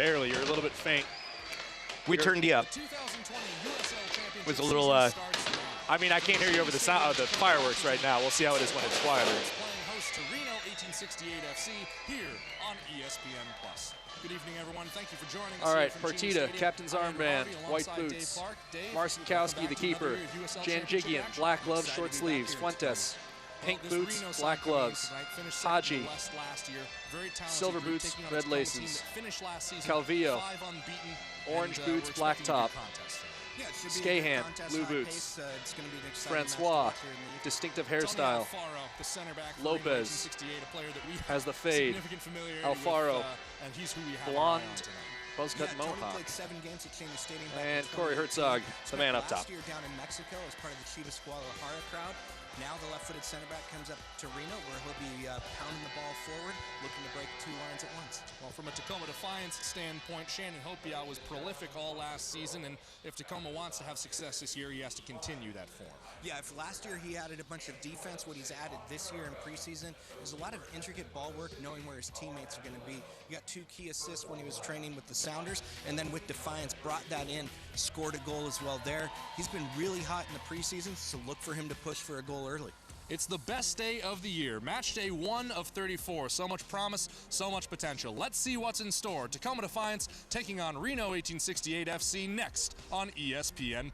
barely. You're a little bit faint. We turned you up. It was a little, I mean, I can't hear you over the sound of the fireworks right now. We'll see how it is when it's quieter. Playing host to Reno 1868 FC here on ESPN+. Good evening, everyone. Thank you for joining us. All right, Partita, captain's armband, white boots. Marcinkowski, the keeper. Janjigian, black gloves, short sleeves. Fuentes, pink boots, black gloves. Haji, silver boots, red laces. Calvillo, orange boots, black top. Skahan, blue boots. Francois, distinctive hairstyle. Lopez has the fade. Alfaro, blonde, buzz-cut mohawk. And Corey Herzog, the man up top. Down in Mexico as part of the Chivas Guadalajara crowd. Now the left-footed center back comes up to Reno, where he'll be pounding the ball forward, looking to break two lines at once. Well, from a Tacoma Defiance standpoint, Shannon Hopia was prolific all last season, and if Tacoma wants to have success this year, he has to continue that form. Yeah, if last year he added a bunch of defense, what he's added this year in preseason is a lot of intricate ball work, knowing where his teammates are going to be. He got 2 key assists when he was training with the Sounders, and then with Defiance, brought that in, scored a goal as well there. He's been really hot in the preseason, so look for him to push for a goal early. It's the best day of the year. Match day 1 of 34. So much promise, so much potential. Let's see what's in store. Tacoma Defiance taking on Reno 1868 FC next on ESPN+.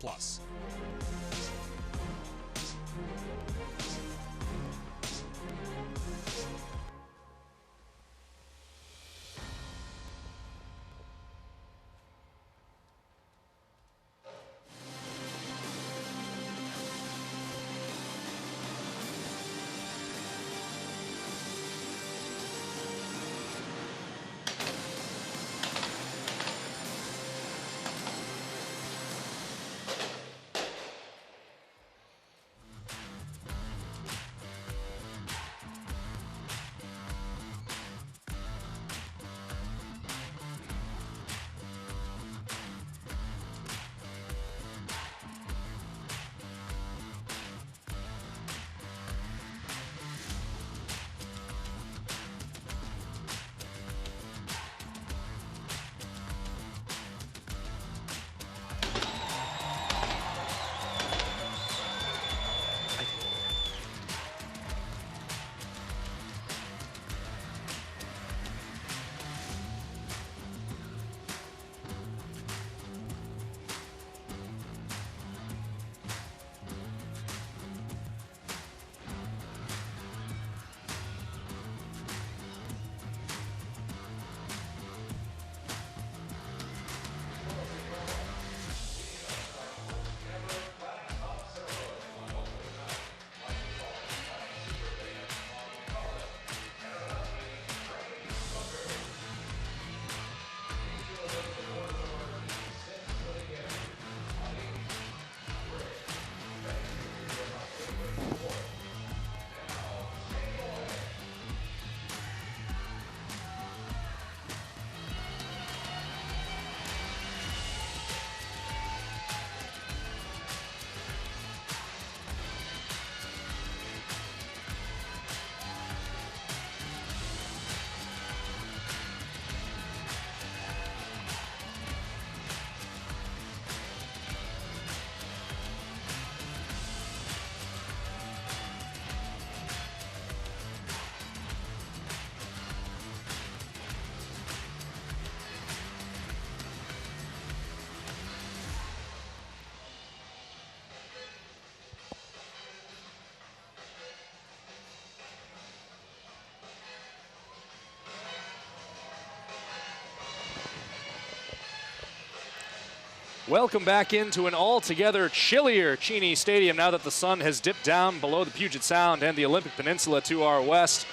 Welcome back into an altogether chillier Cheney Stadium now that the sun has dipped down below the Puget Sound and the Olympic Peninsula to our west.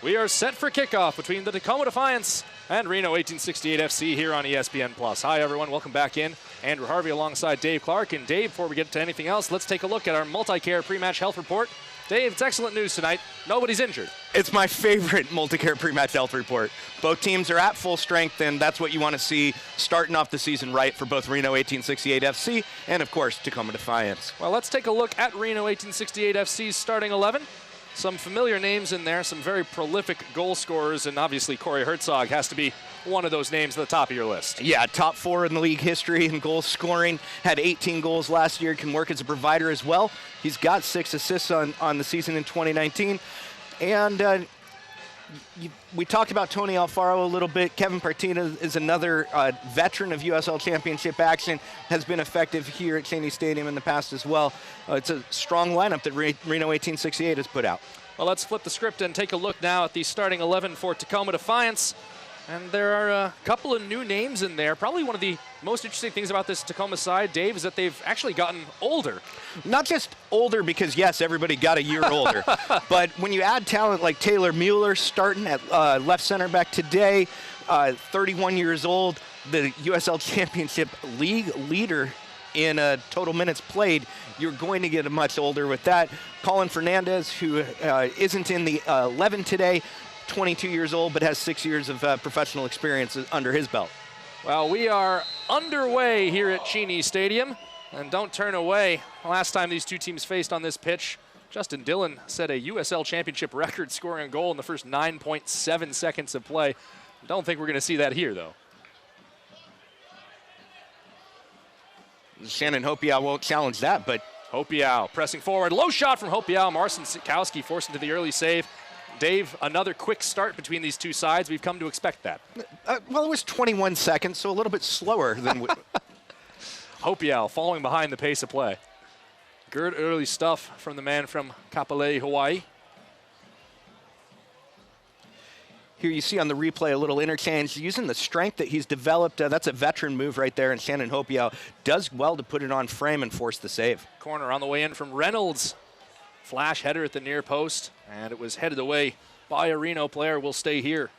We are set for kickoff between the Tacoma Defiance and Reno 1868 FC here on ESPN+. Hi, everyone. Welcome back in. Andrew Harvey alongside Dave Clark. And Dave, before we get to anything else, let's take a look at our multi-care pre-match health report. Dave, it's excellent news tonight. Nobody's injured. It's my favorite multi-care pre-match health report. Both teams are at full strength, and that's what you want to see starting off the season right for both Reno 1868 FC and, of course, Tacoma Defiance. Well, let's take a look at Reno 1868 FC's starting 11. Some familiar names in there, some very prolific goal scorers, and obviously Corey Herzog has to be one of those names at the top of your list. Yeah, top 4 in the league history in goal scoring. Had 18 goals last year, can work as a provider as well. He's got 6 assists on the season in 2019. And we talked about Tony Alfaro a little bit. Kevin Partina is another veteran of USL Championship action, has been effective here at Cheney Stadium in the past as well. It's a strong lineup that Reno 1868 has put out. Well, let's flip the script and take a look now at the starting 11 for Tacoma Defiance. And there are a couple of new names in there. Probably one of the most interesting things about this Tacoma side, Dave, is that they've actually gotten older. Not just older because, yes, everybody got a year older. But when you add talent like Taylor Mueller starting at left center back today, 31 years old, the USL Championship League leader in total minutes played, you're going to get a much older with that. Colin Fernandez, who isn't in the 11 today, 22 years old, but has 6 years of professional experience under his belt. Well, we are underway here at Cheney Stadium, and don't turn away. Last time these two teams faced on this pitch, Justin Dillon set a USL Championship record scoring a goal in the first 9.7 seconds of play. Don't think we're going to see that here, though. Shannon Hopiau won't challenge that, but Hopiau pressing forward. Low shot from Hopiau. Marcin Sikowski forced into the early save. Dave, another quick start between these two sides. We've come to expect that. Well, it was 21 seconds, so a little bit slower than... Hopiau following behind the pace of play. Good early stuff from the man from Kapolei, Hawaii. Here you see on the replay a little interchange. Using the strength that he's developed, that's a veteran move right there, and Shannon Hopiau does well to put it on frame and force the save. Corner on the way in from Reynolds. Flash header at the near post, and it was headed away by a Reno player. Will stay here.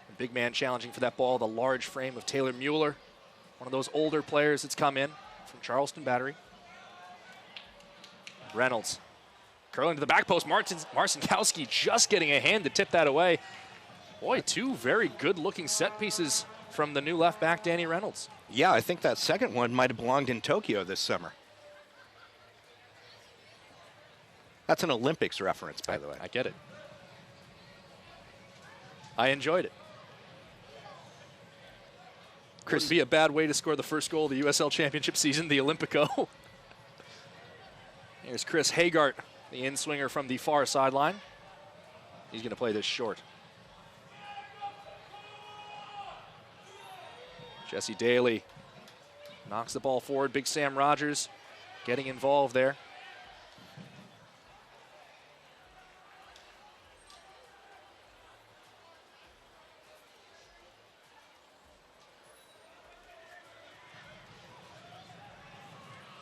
The big man challenging for that ball, the large frame of Taylor Mueller, one of those older players that's come in from Charleston Battery. Reynolds curling to the back post. Marcinkowski just getting a hand to tip that away. Boy, 2 very good-looking set pieces from the new left back, Danny Reynolds. Yeah, I think that second one might have belonged in Tokyo this summer. That's an Olympics reference, by the way. I get it. I enjoyed it. Chris, wouldn't be a bad way to score the first goal of the USL Championship season, the Olympico. Here's Chris Hagart, the in-swinger from the far sideline. He's going to play this short. Jesse Daly knocks the ball forward. Big Sam Rogers getting involved there.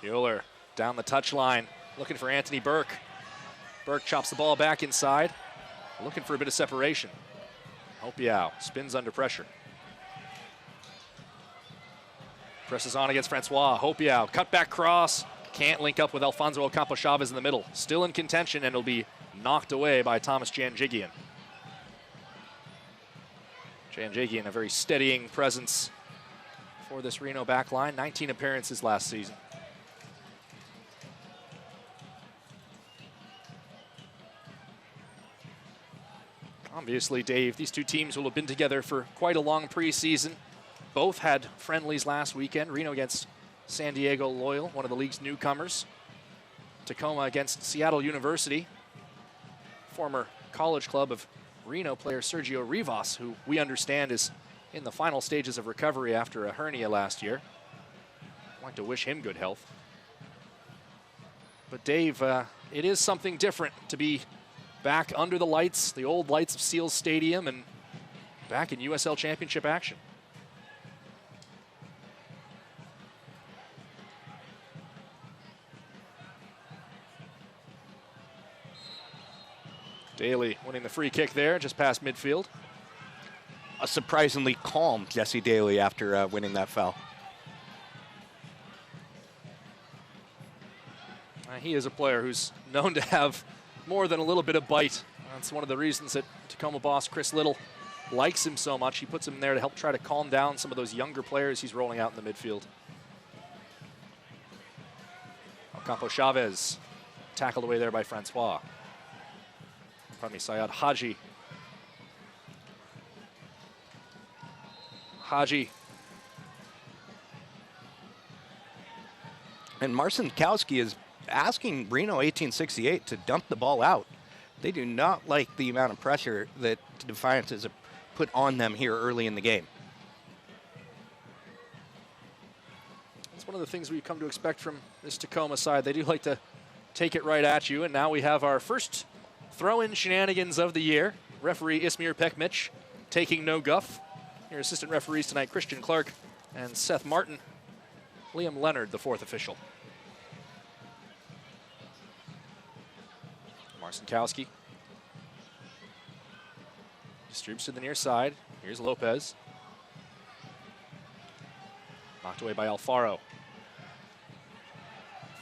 Mueller down the touchline, looking for Anthony Burke. Burke chops the ball back inside, looking for a bit of separation. Hopiau spins under pressure. Presses on against Francois. Hopiau, cutback cross. Can't link up with Alfonso Ocampo Chavez in the middle. Still in contention, and it'll be knocked away by Thomas Janjigian. Janjigian, a very steadying presence for this Reno back line. 19 appearances last season. Obviously, Dave, these two teams will have been together for quite a long preseason. Both had friendlies last weekend. Reno against San Diego Loyal, one of the league's newcomers. Tacoma against Seattle University. Former college club of Reno player Sergio Rivas, who we understand is in the final stages of recovery after a hernia last year. I'd like to wish him good health. But Dave, it is something different to be back under the lights, the old lights of Seals Stadium, and back in USL Championship action. Daly winning the free kick there, just past midfield. A surprisingly calm Jesse Daly after winning that foul. He is a player who's known to have more than a little bit of bite. That's one of the reasons that Tacoma boss Chris Little likes him so much. He puts him there to help try to calm down some of those younger players he's rolling out in the midfield. Ocampo Chavez tackled away there by Francois. Pardon me, Sayad Haji. Haji. And Marcinkowski is asking Reno 1868 to dump the ball out. They do not like the amount of pressure that Defiance has put on them here early in the game. That's one of the things we've come to expect from this Tacoma side. They do like to take it right at you, and now we have our first throw-in shenanigans of the year. Referee Ismir Pekmich taking no guff. Your assistant referees tonight, Christian Clark and Seth Martin. Liam Leonard, the fourth official. Marcinkowski distributes to the near side. Here's Lopez. Knocked away by Alfaro.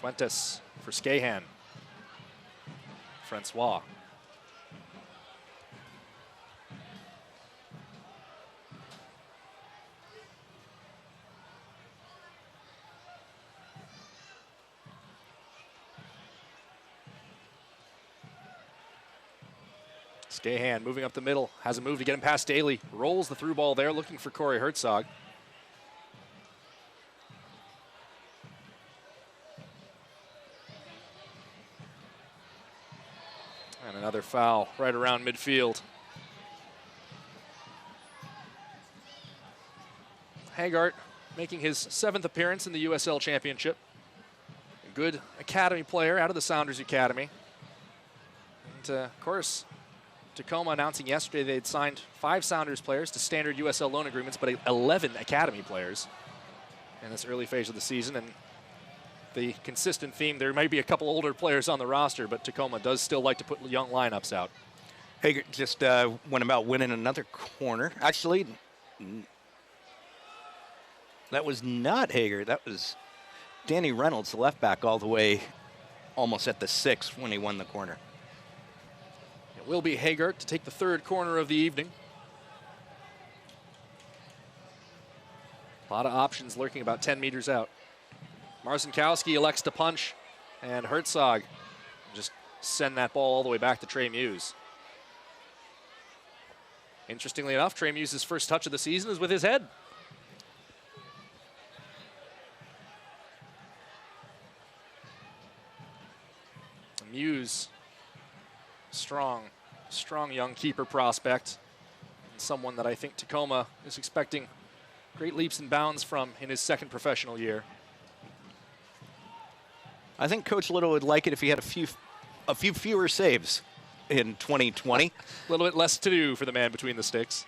Fuentes for Skahan. Francois. Skahan moving up the middle, has a move to get him past Daly, rolls the through ball there, looking for Corey Herzog. And another foul right around midfield. Haggart making his 7th appearance in the USL Championship. A good academy player out of the Sounders Academy. And of course, Tacoma announcing yesterday they'd signed 5 Sounders players to standard USL loan agreements, but 11 academy players in this early phase of the season. And the consistent theme, there might be a couple older players on the roster, but Tacoma does still like to put young lineups out. Hager just went about winning another corner. Actually, that was not Hager. That was Danny Reynolds, the left back, all the way almost at the 6 when he won the corner. It will be Haggart to take the 3rd corner of the evening. A lot of options lurking about 10 meters out. Marcinkowski elects to punch, and Herzog just send that ball all the way back to Trey Muse. Interestingly enough, Trey Muse's first touch of the season is with his head. Muse, strong young keeper prospect, and someone that I think Tacoma is expecting great leaps and bounds from in his 2nd professional year. I think Coach Little would like it if he had a few fewer saves in 2020. A little bit less to do for the man between the sticks.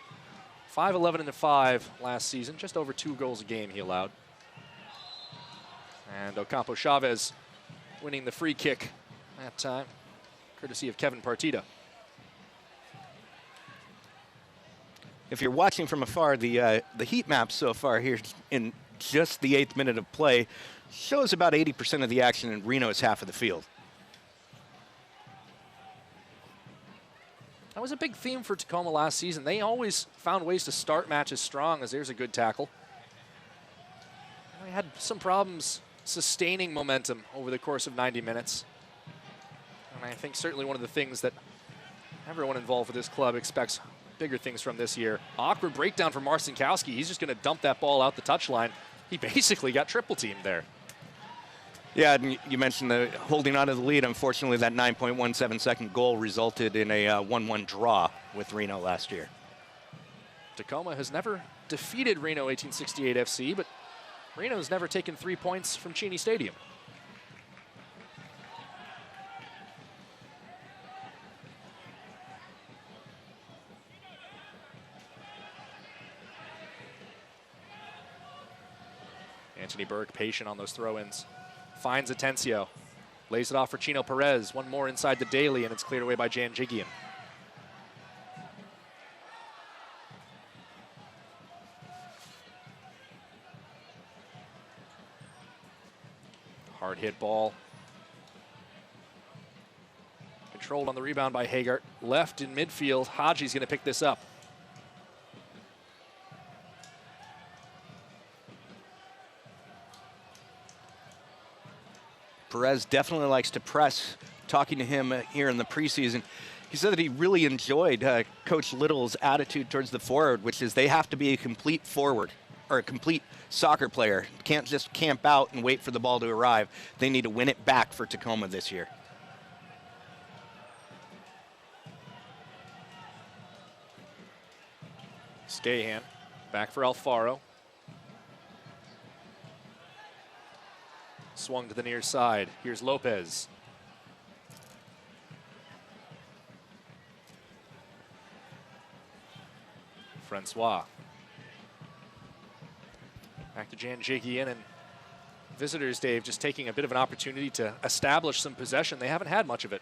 5-11 and 5 last season, just over 2 goals a game he allowed. And Ocampo Chavez winning the free kick that time, courtesy of Kevin Partita. If you're watching from afar, the heat map so far here in just the 8th minute of play shows about 80% of the action in Reno's half of the field. That was a big theme for Tacoma last season. They always found ways to start matches strong, as there's a good tackle. They had some problems sustaining momentum over the course of 90 minutes. And I think certainly one of the things that everyone involved with this club expects bigger things from this year. Awkward breakdown for Marcinkowski. He's just going to dump that ball out the touchline. He basically got triple teamed there. Yeah, and you mentioned the holding on to the lead. Unfortunately, that 9.17-second goal resulted in a 1-1 draw with Reno last year. Tacoma has never defeated Reno 1868 FC, but Reno's never taken 3 points from Cheney Stadium. Anthony Burke patient on those throw-ins. Finds Atencio. Lays it off for Chino Perez. One more inside the Daly, and it's cleared away by Jan Jigian. Hard hit ball. Controlled on the rebound by Haggart. Left in midfield. Haji's going to pick this up. Perez definitely likes to press talking to him here in the preseason, he said that he really enjoyed Coach Little's attitude towards the forward, which is they have to be a complete forward or a complete soccer player. Can't just camp out and wait for the ball to arrive. They need to win it back for Tacoma this year. Skahan back for Alfaro. Swung to the near side. Here's Lopez. Francois. Back to Janjigian, and visitors, Dave, just taking a bit of an opportunity to establish some possession. They haven't had much of it.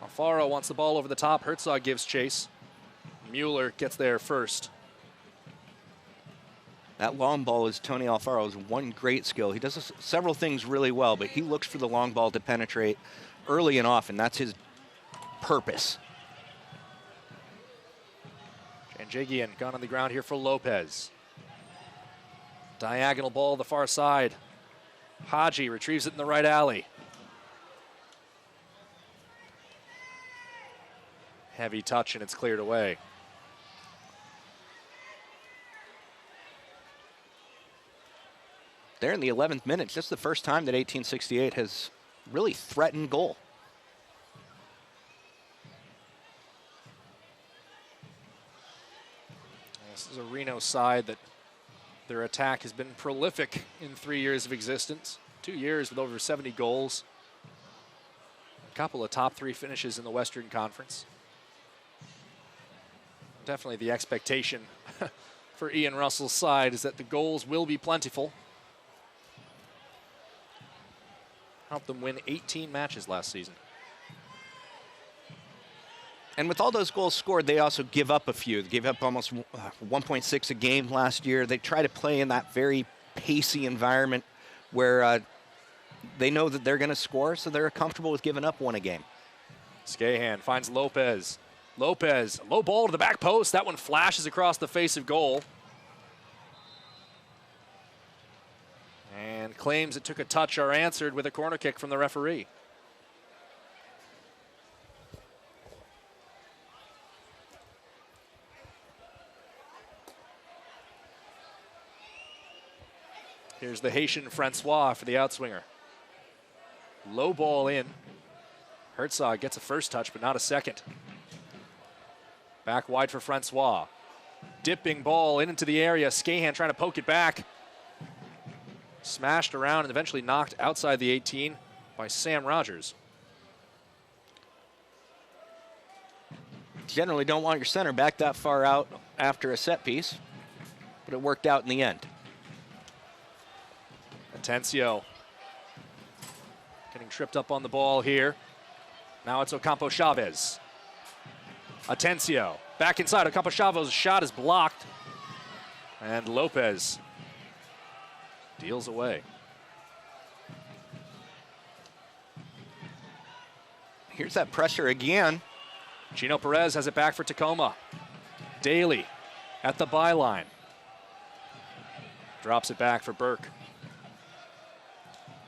Alfaro wants the ball over the top. Herzog gives chase. Mueller gets there first. That long ball is Tony Alfaro's one great skill. He does several things really well, but he looks for the long ball to penetrate early and often. That's his purpose. Janjigian gone on the ground here for Lopez. Diagonal ball the far side. Haji retrieves it in the right alley. Heavy touch and it's cleared away. There in the 11th minute, just the first time that 1868 has really threatened goal. This is a Reno side that their attack has been prolific in 3 years of existence. 2 years with over 70 goals. A couple of top 3 finishes in the Western Conference. Definitely the expectation for Ian Russell's side is that the goals will be plentiful. Helped them win 18 matches last season. And with all those goals scored, they also give up a few. They gave up almost 1.6 a game last year. They try to play in that very pacey environment where they know that they're going to score, so they're comfortable with giving up one a game. Skahan finds Lopez. Lopez, low ball to the back post. That one flashes across the face of goal. And claims it took a touch are answered with a corner kick from the referee. Here's the Haitian Francois for the outswinger. Low ball in. Herzog gets a first touch, but not a second. Back wide for Francois. Dipping ball into the area. Skahan trying to poke it back. Smashed around and eventually knocked outside the 18 by Sam Rogers. Generally don't want your center back that far out after a set piece, but it worked out in the end. Atencio getting tripped up on the ball here. Now it's Ocampo Chavez. Atencio back inside. Ocampo Chavez's shot is blocked. And Lopez deals away. Here's that pressure again. Gino Perez has it back for Tacoma. Daly at the byline. Drops it back for Burke.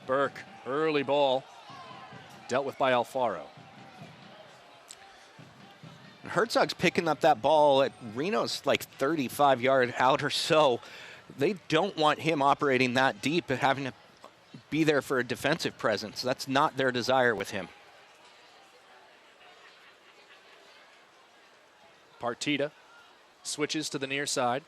Burke, early ball. Dealt with by Alfaro. Herzog's picking up that ball at Reno's like 35 yard out or so. They don't want him operating that deep and having to be there for a defensive presence. That's not their desire with him. Partita switches to the near side.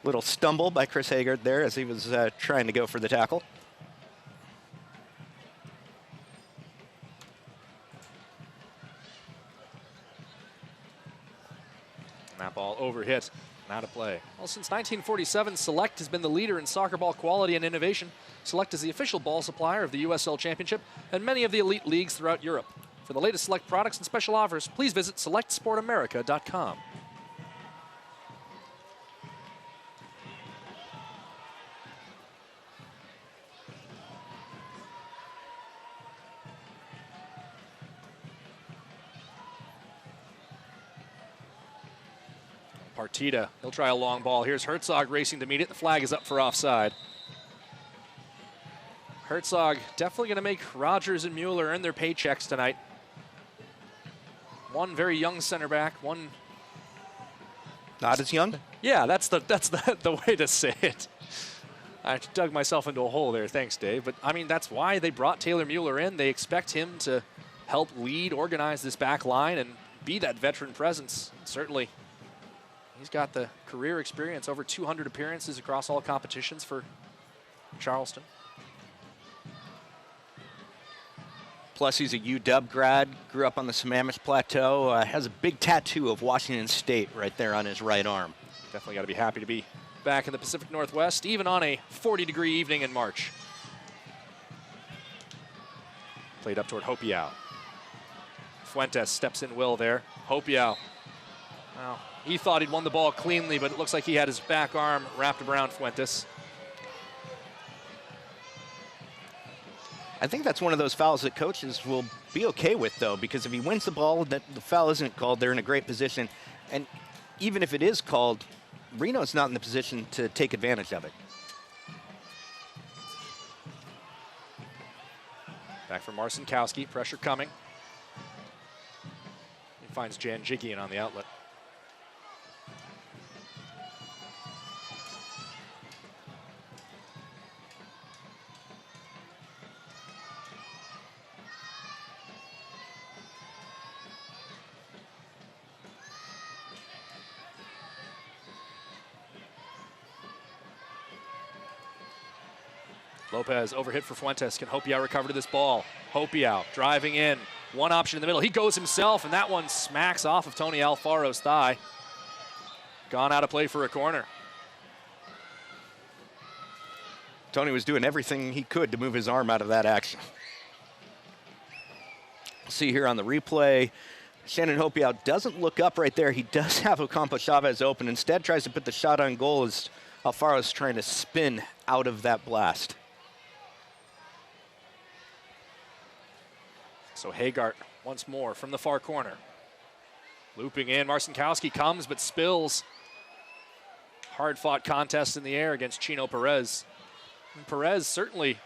Little stumble by Chris Haggard there as he was trying to go for the tackle. And that ball overhit, not a play. Well, since 1947, Select has been the leader in soccer ball quality and innovation. Select is the official ball supplier of the USL Championship and many of the elite leagues throughout Europe. For the latest Select products and special offers, please visit selectsportamerica.com. Partita, he'll try a long ball. Here's Herzog racing to meet it. The flag is up for offside. Herzog definitely going to make Rogers and Mueller earn their paychecks tonight. One very young center back, one not as young? Yeah, that's the way to say it. I dug myself into a hole there. Thanks, Dave. But, I mean, that's why they brought Taylor Mueller in. They expect him to help lead, organize this back line, and be that veteran presence. Certainly, he's got the career experience, over 200 appearances across all competitions for Charleston. Plus, he's a UW grad, grew up on the Sammamish Plateau, has a big tattoo of Washington State right there on his right arm. Definitely got to be happy to be back in the Pacific Northwest, even on a 40-degree evening in March. Played up toward Hopiau. Fuentes steps in well there. Hopiau. Well, he thought he'd won the ball cleanly, but it looks like he had his back arm wrapped around Fuentes. I think that's one of those fouls that coaches will be okay with, though, because if he wins the ball, that the foul isn't called, they're in a great position. And even if it is called, Reno's not in the position to take advantage of it. Back for Marcinkowski, pressure coming. He finds Jan Jigian on the outlet. Lopez overhit for Fuentes. Can Hopiau recover this ball? Hopiau driving in. One option in the middle. He goes himself, and that one smacks off of Tony Alfaro's thigh. Gone out of play for a corner. Tony was doing everything he could to move his arm out of that action. See here on the replay, Shannon Hopiau doesn't look up right there. He does have Ocampo Chavez open. Instead tries to put the shot on goal as Alfaro's trying to spin out of that blast. So Hagart once more from the far corner. Looping in, Marcinkowski comes but spills. Hard-fought contest in the air against Chino Perez. And Perez certainly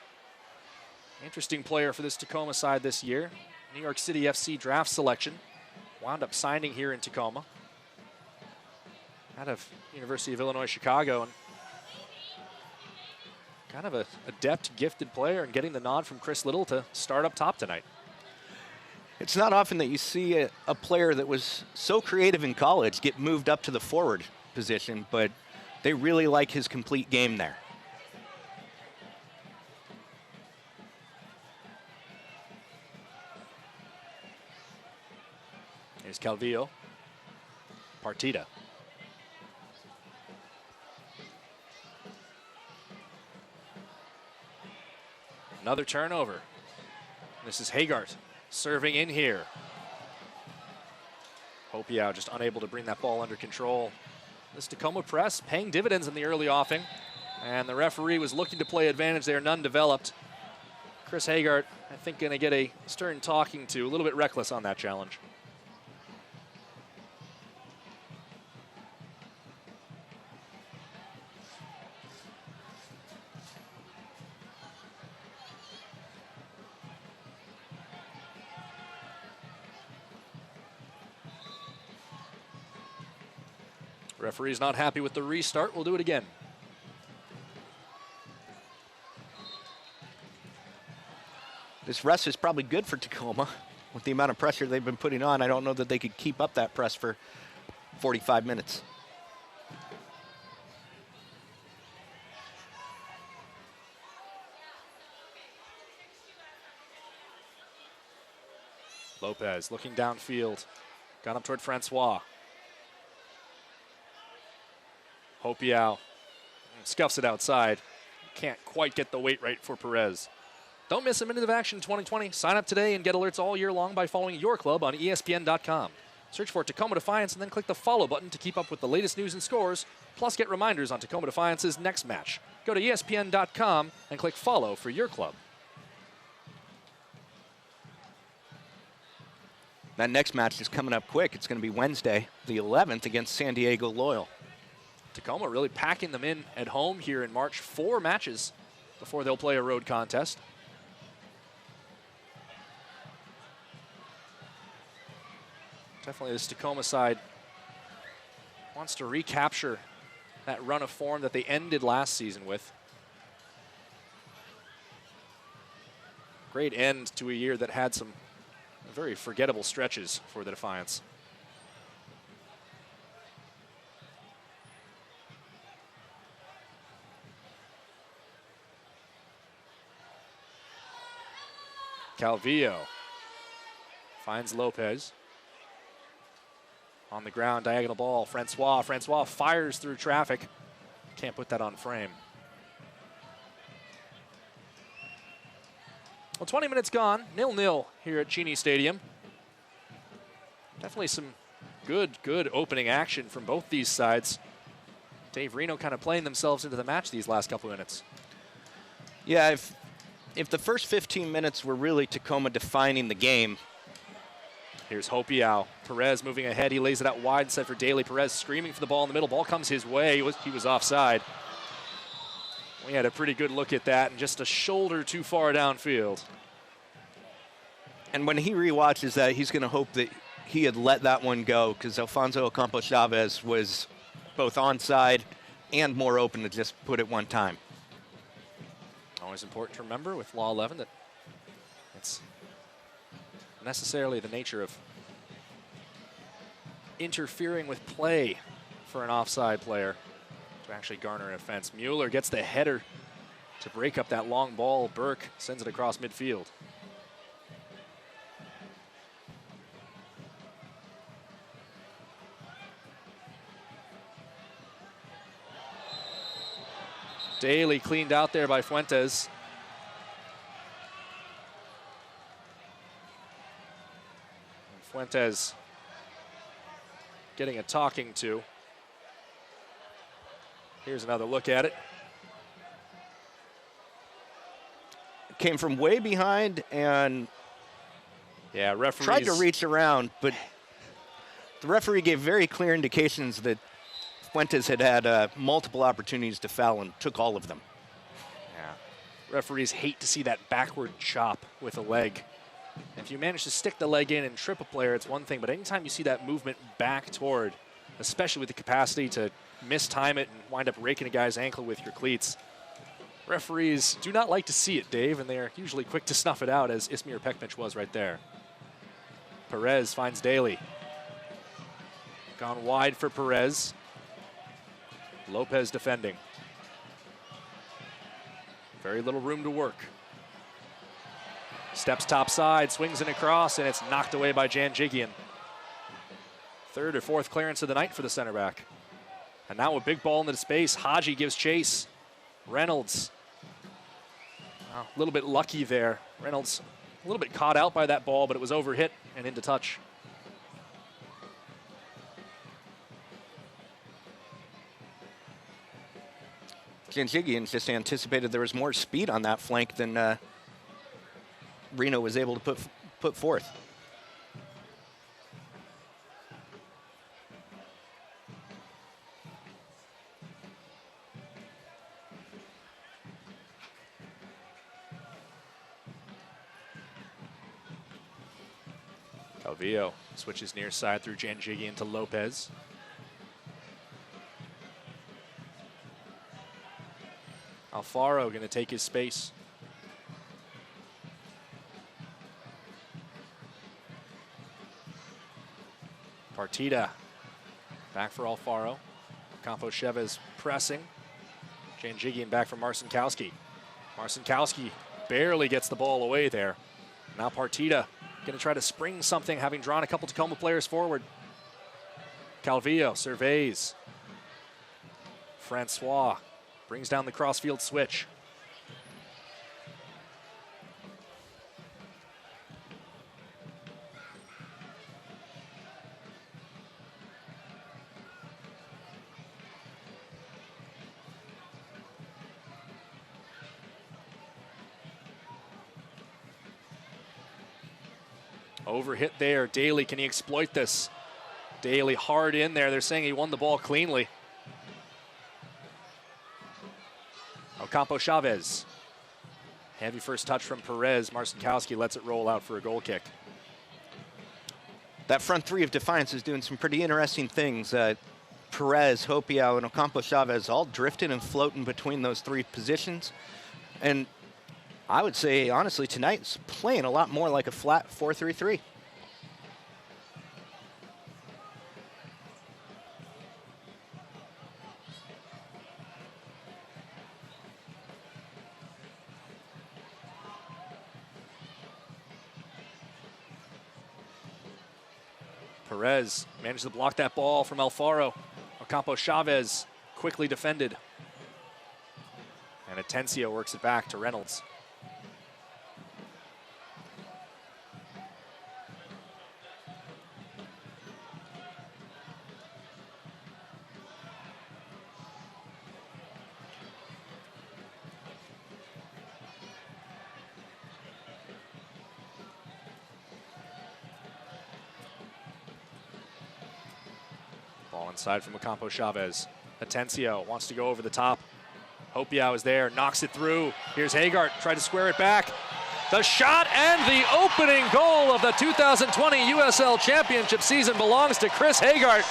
interesting player for this Tacoma side this year. New York City FC draft selection. Wound up signing here in Tacoma. Out of University of Illinois, Chicago. And kind of a adept, gifted player, and getting the nod from Chris Little to start up top tonight. It's not often that you see a player that was so creative in college get moved up to the forward position, but they really like his complete game there. Here's Calvillo. Partita. Another turnover. This is Hagart serving in here. Hopiau just unable to bring that ball under control. This Tacoma press paying dividends in the early offing, and the referee was looking to play advantage there, none developed. Chris Hagart, I think, going to get a stern talking to, a little bit reckless on that challenge. Referee's not happy with the restart. We'll do it again. This rest is probably good for Tacoma. With the amount of pressure they've been putting on, I don't know that they could keep up that press for 45 minutes. Lopez looking downfield. Got up toward Francois. Hopiau scuffs it outside. Can't quite get the weight right for Perez. Don't miss a minute of action in 2020. Sign up today and get alerts all year long by following your club on ESPN.com. Search for Tacoma Defiance and then click the follow button to keep up with the latest news and scores, plus get reminders on Tacoma Defiance's next match. Go to ESPN.com and click follow for your club. That next match is coming up quick. It's going to be Wednesday, the 11th, against San Diego Loyal. Tacoma really packing them in at home here in March. 4 matches before they'll play a road contest. Definitely this Tacoma side wants to recapture that run of form that they ended last season with. Great end to a year that had some very forgettable stretches for the Defiance. Calvillo finds Lopez. On the ground, diagonal ball, Francois. Francois fires through traffic. Can't put that on frame. Well, 20 minutes gone, 0-0 here at Cheney Stadium. Definitely some good opening action from both these sides. Dave, Reno kind of playing themselves into the match these last couple minutes. Yeah, if the first 15 minutes were really Tacoma defining the game. Here's Hopiau. Perez moving ahead. He lays it out wide instead for Daly. Perez screaming for the ball in the middle. Ball comes his way. He was offside. We had a pretty good look at that and just a shoulder too far downfield. And when he rewatches that, he's going to hope that he had let that one go because Alfonso Ocampo Chavez was both onside and more open to just put it one time. Always important to remember with Law 11 that it's necessarily the nature of interfering with play for an offside player to actually garner an offense. Mueller gets the header to break up that long ball. Burke sends it across midfield. Daly cleaned out there by Fuentes. Fuentes getting a talking to. Here's another look at it. Came from way behind and referees tried to reach around, but the referee gave very clear indications that Fuentes had multiple opportunities to foul and took all of them. Yeah. Referees hate to see that backward chop with a leg. If you manage to stick the leg in and trip a player, it's one thing, but anytime you see that movement back toward, especially with the capacity to mistime it and wind up raking a guy's ankle with your cleats, referees do not like to see it, Dave, and they're usually quick to snuff it out, as Ismir Pekmic was right there. Perez finds Daly. Gone wide for Perez. Lopez defending. Very little room to work. Steps topside, swings it across, and it's knocked away by Janjigian. Third or fourth clearance of the night for the center back. And now a big ball into the space. Haji gives chase. Reynolds. A little bit lucky there. Reynolds a little bit caught out by that ball, but it was overhit and into touch. Janjigian just anticipated there was more speed on that flank than Reno was able to put forth. Calvillo switches near side through Janjigian to Lopez. Alfaro going to take his space. Partida back for Alfaro. Campo Chavez pressing. Janjigian back for Marcinkowski. Marcinkowski barely gets the ball away there. Now Partida going to try to spring something, having drawn a couple Tacoma players forward. Calvillo surveys. Francois brings down the crossfield switch. Overhit there. Daly, can he exploit this? Daly hard in there. They're saying he won the ball cleanly. Ocampo Chavez. Heavy first touch from Perez. Marcinkowski lets it roll out for a goal kick. That front three of Defiance is doing some pretty interesting things. Perez, Hopiao, and Ocampo Chavez all drifting and floating between those three positions. And I would say, honestly, tonight's playing a lot more like a flat 4-3-3. Perez managed to block that ball from Alfaro. Ocampo Chavez quickly defended. And Atencio works it back to Reynolds. Ball inside from Ocampo Chavez. Atencio wants to go over the top. Hopiao is there, knocks it through. Here's Hagart, tried to square it back. The shot and the opening goal of the 2020 USL Championship season belongs to Chris Hagart.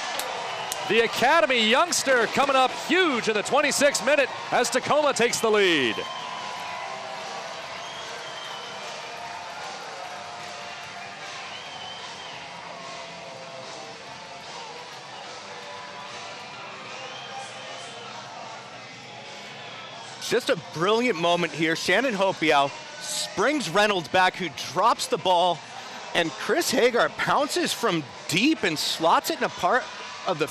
The Academy youngster coming up huge in the 26th minute as Tacoma takes the lead. Just a brilliant moment here. Shannon Hopiao springs Reynolds back, who drops the ball, and Chris Hagart pounces from deep and slots it in a part of the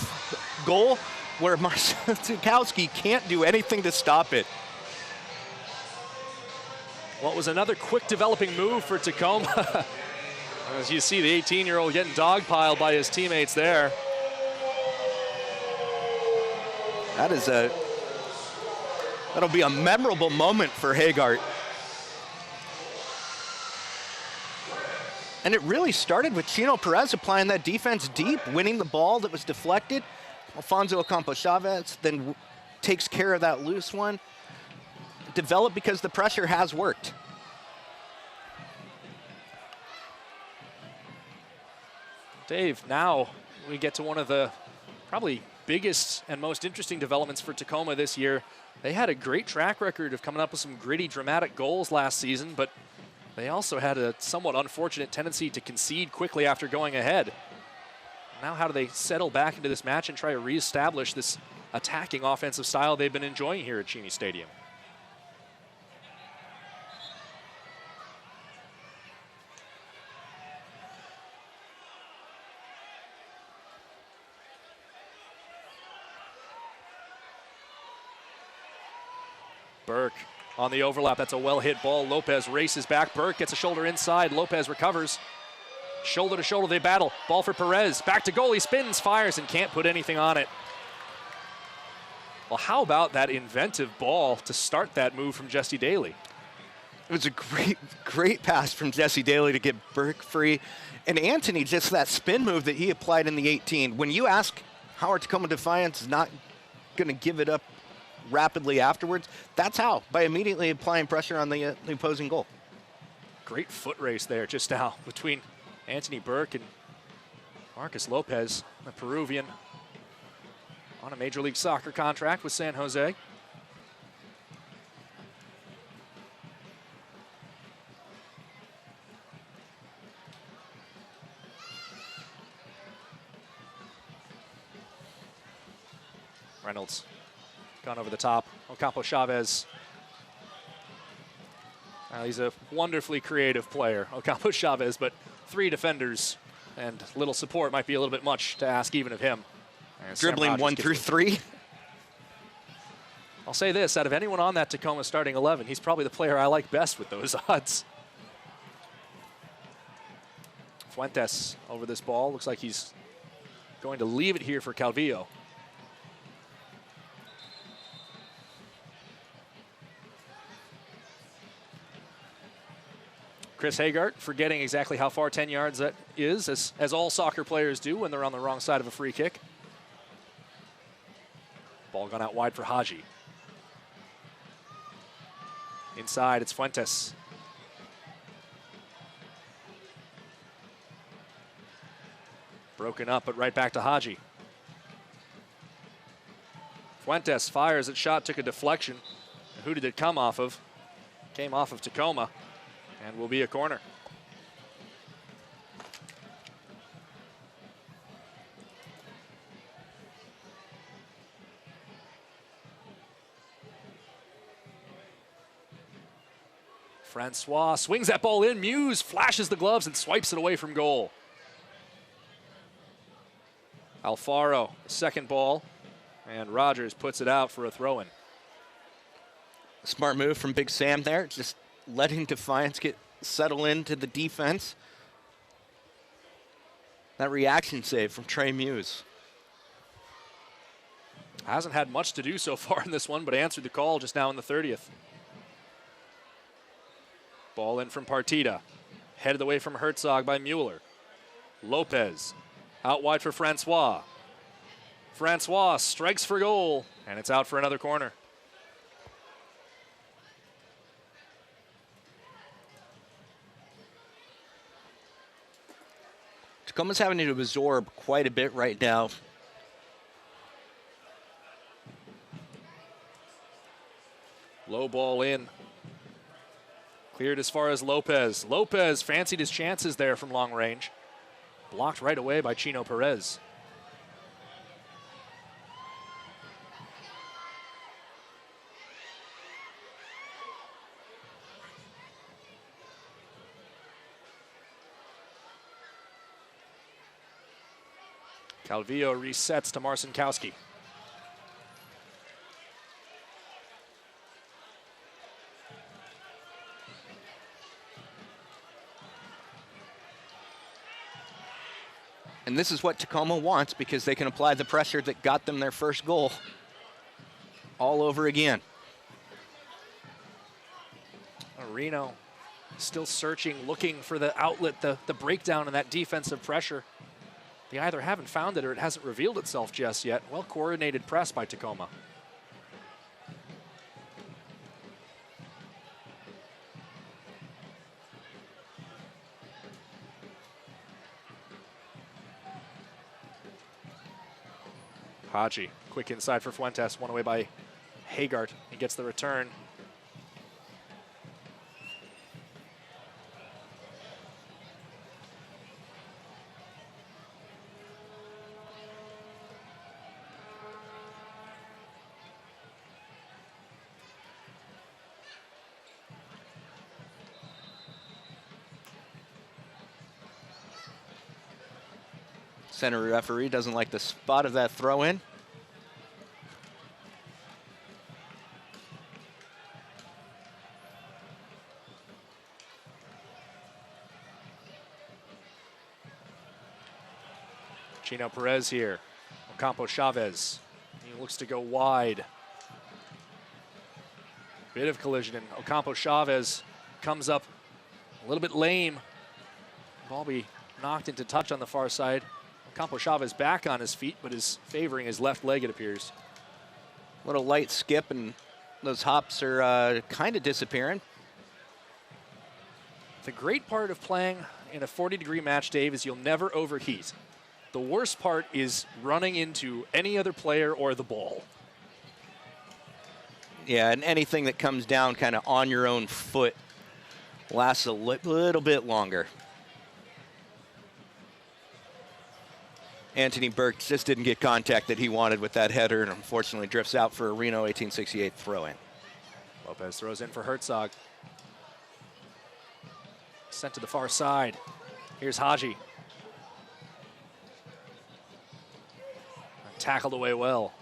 goal where Marcinkowski can't do anything to stop it. What was another quick developing move for Tacoma. As you see the 18-year-old getting dogpiled by his teammates there. That'll be a memorable moment for Hagart. And it really started with Chino Perez applying that defense deep, winning the ball that was deflected. Alfonso Ocampo Chavez then takes care of that loose one. Developed because the pressure has worked. Dave, now we get to one of the probably biggest and most interesting developments for Tacoma this year. They had a great track record of coming up with some gritty, dramatic goals last season, but they also had a somewhat unfortunate tendency to concede quickly after going ahead. Now how do they settle back into this match and try to reestablish this attacking offensive style they've been enjoying here at Cheney Stadium? Burke on the overlap. That's a well-hit ball. Lopez races back. Burke gets a shoulder inside. Lopez recovers. Shoulder to shoulder, they battle. Ball for Perez. Back to goal. He spins, fires, and can't put anything on it. Well, how about that inventive ball to start that move from Jesse Daly? It was a great pass from Jesse Daly to get Burke free. And Anthony, just that spin move that he applied in the 18. When you ask how are Tacoma Defiance not going to give it up rapidly afterwards, that's how, by immediately applying pressure on the opposing goal. Great foot race there just now between Anthony Burke and Marcus Lopez, a Peruvian on a Major League Soccer contract with San Jose. Reynolds gone over the top. Ocampo Chavez. He's a wonderfully creative player, Ocampo Chavez, but three defenders and little support might be a little bit much to ask even of him. Dribbling 1 through 3. I'll say this, out of anyone on that Tacoma starting 11, he's probably the player I like best with those odds. Fuentes over this ball. Looks like he's going to leave it here for Calvillo. Chris Hagart forgetting exactly how far 10 yards that is, as all soccer players do when they're on the wrong side of a free kick. Ball gone out wide for Haji. Inside, it's Fuentes. Broken up, but right back to Haji. Fuentes fires at shot, took a deflection. And who did it come off of? Came off of Tacoma, and will be a corner. Francois swings that ball in. Muse flashes the gloves and swipes it away from goal. Alfaro, second ball, and Rogers puts it out for a throw-in. Smart move from Big Sam there, just letting Defiance settle into the defense. That reaction save from Trey Muse. Hasn't had much to do so far in this one, but answered the call just now in the 30th. Ball in from Partida. Headed away from Herzog by Mueller. Lopez out wide for Francois. Francois strikes for goal, and it's out for another corner. Tacoma's having to absorb quite a bit right now. Low ball in. Cleared as far as Lopez. Lopez fancied his chances there from long range. Blocked right away by Chino Perez. Calvillo resets to Marcinkowski. And this is what Tacoma wants because they can apply the pressure that got them their first goal all over again. Reno still searching, looking for the outlet, the breakdown in that defensive pressure. They either haven't found it or it hasn't revealed itself just yet. Well-coordinated press by Tacoma. Haji, quick inside for Fuentes, one away by Hagart. He gets the return. Center referee doesn't like the spot of that throw in. Chino Perez here. Ocampo Chavez. He looks to go wide. Bit of collision, and Ocampo Chavez comes up a little bit lame. Ball be knocked into touch on the far side. Ocampo Chavez back on his feet, but is favoring his left leg, it appears. Little light skip, and those hops are kind of disappearing. The great part of playing in a 40-degree match, Dave, is you'll never overheat. The worst part is running into any other player or the ball. Yeah, and anything that comes down kind of on your own foot lasts a little bit longer. Anthony Burke just didn't get contact that he wanted with that header and unfortunately drifts out for a Reno 1868 throw-in. Lopez throws in for Herzog. Sent to the far side. Here's Haji. Tackled away well.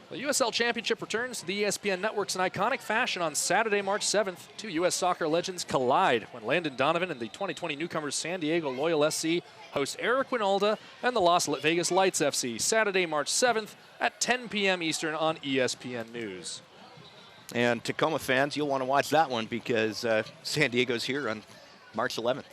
The USL Championship returns to the ESPN networks in iconic fashion on Saturday, March 7th. Two U.S. soccer legends collide when Landon Donovan and the 2020 newcomers San Diego Loyal SC host Eric Winalda and the Las Vegas Lights FC. Saturday, March 7th at 10 p.m. Eastern on ESPN News. And Tacoma fans, you'll want to watch that one because San Diego's here on March 11th.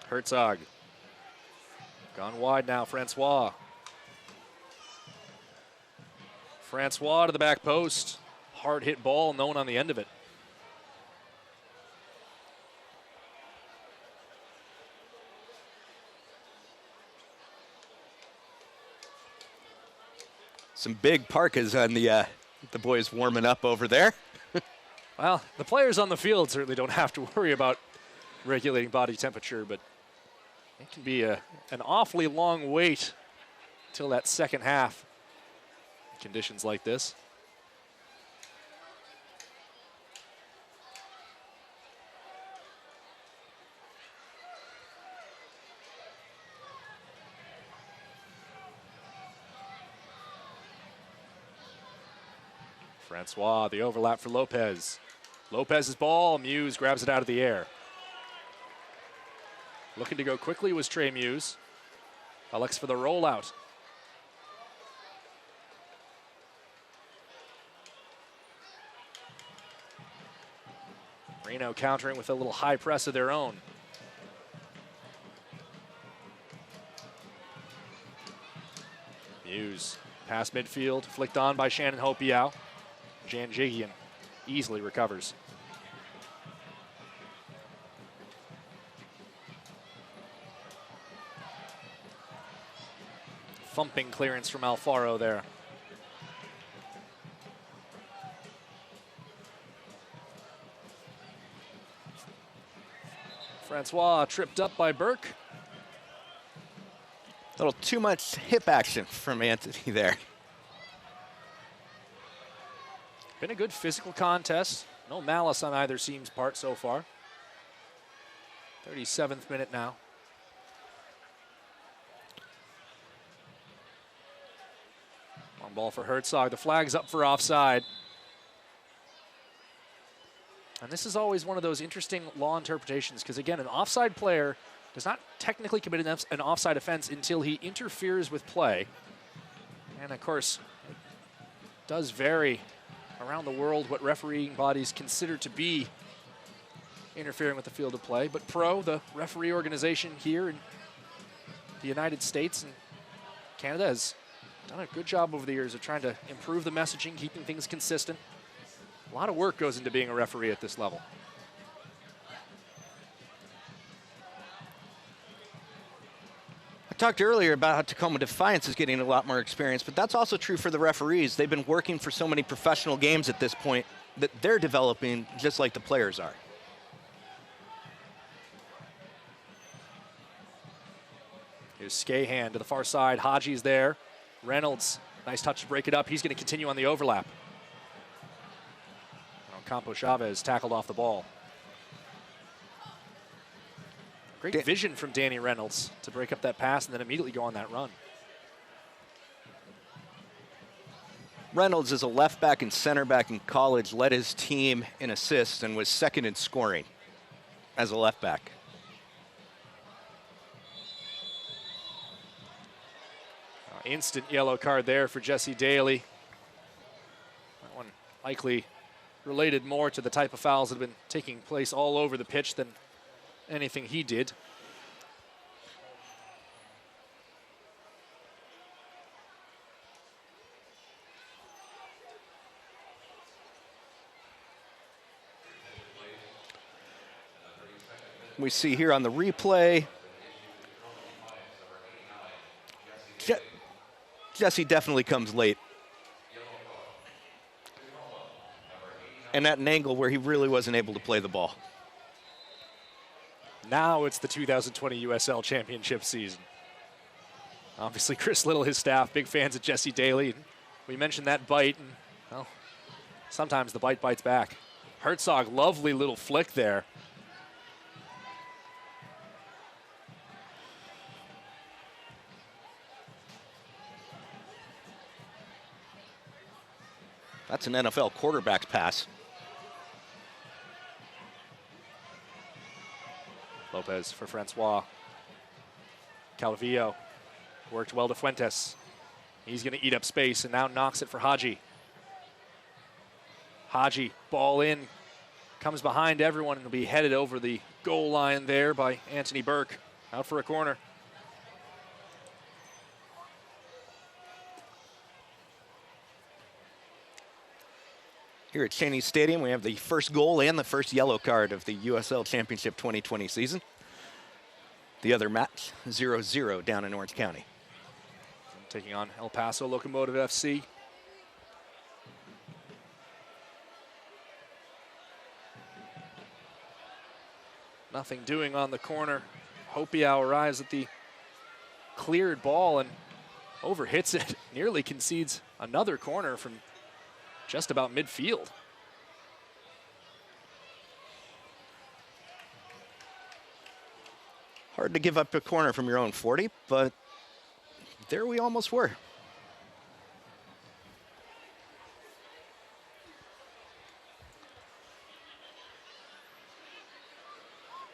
Herzog. Gone wide now, Francois. Francois to the back post. Hard hit ball, no one on the end of it. Some big parkas on the boys warming up over there. Well, the players on the field certainly don't have to worry about regulating body temperature, but it can be an awfully long wait till that second half. Conditions like this. Francois, the overlap for Lopez. Lopez's ball, Muse grabs it out of the air. Looking to go quickly was Trey Muse. Alex for the rollout. Reno countering with a little high press of their own. Muse, past midfield, flicked on by Shannon Hopiau. Janjigian easily recovers. Thumping clearance from Alfaro there. Francois tripped up by Burke. A little too much hip action from Anthony there. Been a good physical contest. No malice on either team's part so far. 37th minute now. On ball for Herzog. The flag's up for offside. And this is always one of those interesting law interpretations because, again, an offside player does not technically commit an offside offense until he interferes with play. And, of course, it does vary around the world what refereeing bodies consider to be interfering with the field of play. But Pro, the referee organization here in the United States and Canada, has done a good job over the years of trying to improve the messaging, keeping things consistent. A lot of work goes into being a referee at this level. I talked earlier about how Tacoma Defiance is getting a lot more experience, but that's also true for the referees. They've been working for so many professional games at this point that they're developing just like the players are. Here's Skahan to the far side. Haji's there. Reynolds, nice touch to break it up. He's going to continue on the overlap. Campo Chavez tackled off the ball. Great vision from Danny Reynolds to break up that pass and then immediately go on that run. Reynolds is a left back and center back in college, led his team in assists and was second in scoring as a left back. Instant yellow card there for Jesse Daly. That one likely related more to the type of fouls that have been taking place all over the pitch than anything he did. We see here on the replay, Jesse definitely comes late. And at an angle where he really wasn't able to play the ball. Now it's the 2020 USL Championship season. Obviously, Chris Little, his staff, big fans of Jesse Daly. We mentioned that bite, and well, sometimes the bite bites back. Herzog, lovely little flick there. That's an NFL quarterback's pass. Lopez for Francois. Calvillo worked well to Fuentes. He's going to eat up space and now knocks it for Haji. Haji, ball in, comes behind everyone and will be headed over the goal line there by Anthony Burke. Out for a corner. Here at Cheney Stadium, we have the first goal and the first yellow card of the USL Championship 2020 season. The other match, 0-0 down in Orange County. Taking on El Paso Locomotive FC. Nothing doing on the corner. Hopiau arrives at the cleared ball and overhits it. Nearly concedes another corner from just about midfield. Hard to give up a corner from your own 40, but there we almost were.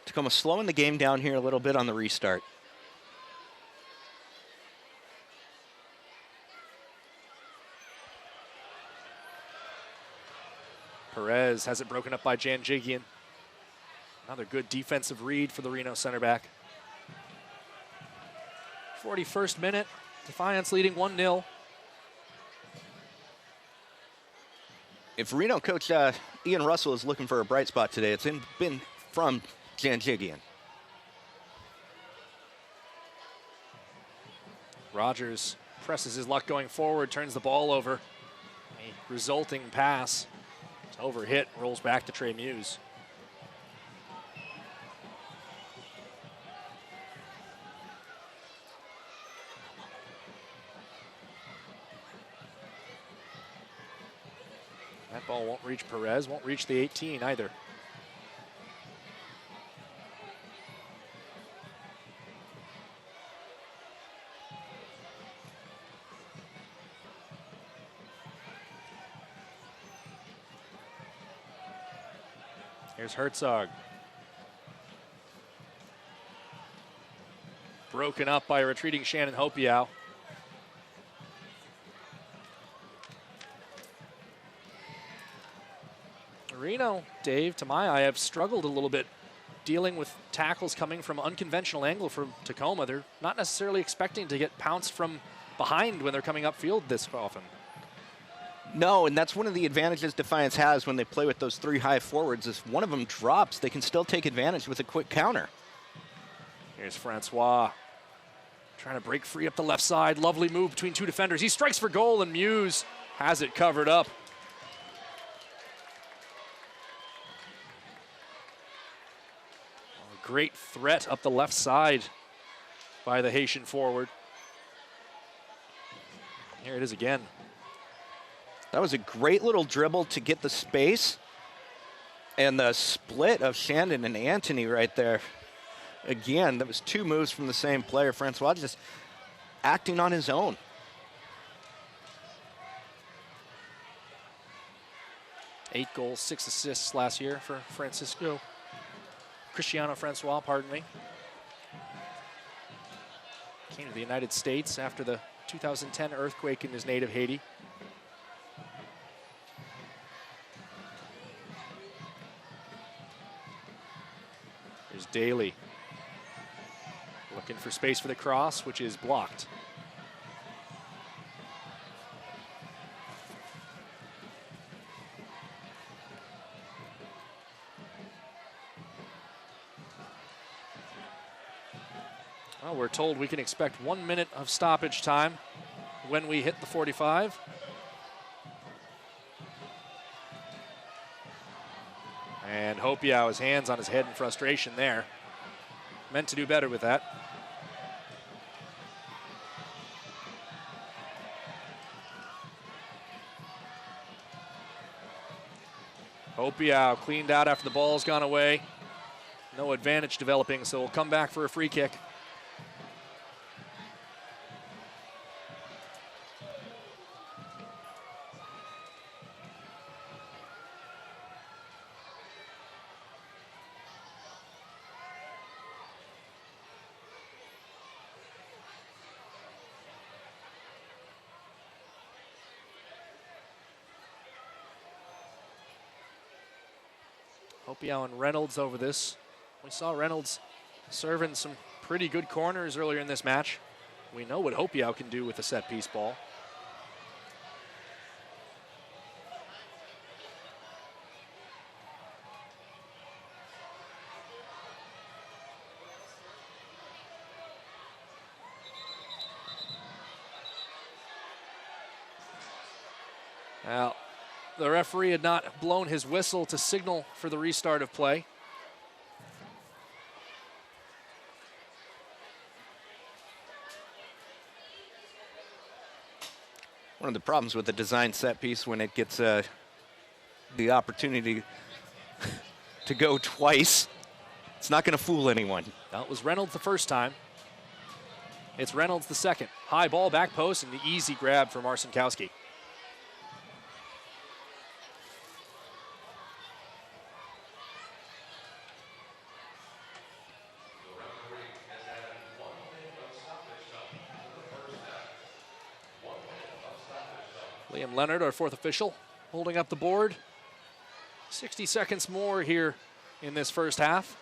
Tacoma slowing the game down here a little bit on the restart. Perez has it broken up by Janjigian. Another good defensive read for the Reno center back. 41st minute, Defiance leading 1-0. If Reno coach Ian Russell is looking for a bright spot today, it's been from Janjigian. Rogers presses his luck going forward, turns the ball over. A resulting pass. It's overhit, rolls back to Trey Muse. That ball won't reach Perez, won't reach the 18 either. Here's Herzog. Broken up by a retreating Shannon Hopiau. Reno, Dave, to my eye, have struggled a little bit dealing with tackles coming from unconventional angle from Tacoma. They're not necessarily expecting to get pounced from behind when they're coming upfield this often. No, and that's one of the advantages Defiance has when they play with those three high forwards. If one of them drops, they can still take advantage with a quick counter. Here's Francois trying to break free up the left side. Lovely move between two defenders. He strikes for goal, and Muse has it covered up. A great threat up the left side by the Haitian forward. Here it is again. That was a great little dribble to get the space. And the split of Shandon and Anthony right there. Again, that was two moves from the same player. Francois just acting on his own. Eight goals, 6 assists last year for Cristiano Francois, pardon me. Came to the United States after the 2010 earthquake in his native Haiti. Here's Daly. Looking for space for the cross, which is blocked. Well, we're told we can expect 1 minute of stoppage time when we hit the 45. And Hopiau, his hands on his head in frustration there. Meant to do better with that. Hopiau cleaned out after the ball's gone away. No advantage developing, so we'll come back for a free kick. Hopiau and Reynolds over this. We saw Reynolds serving some pretty good corners earlier in this match. We know what Hopiau can do with a set-piece ball. Now, the referee had not blown his whistle to signal for the restart of play. One of the problems with the design set piece when it gets the opportunity to go twice, it's not going to fool anyone. That was Reynolds the first time. It's Reynolds the second. High ball, back post, and the easy grab for Marcinkowski. Liam Leonard, our fourth official, holding up the board. 60 seconds more here in this first half.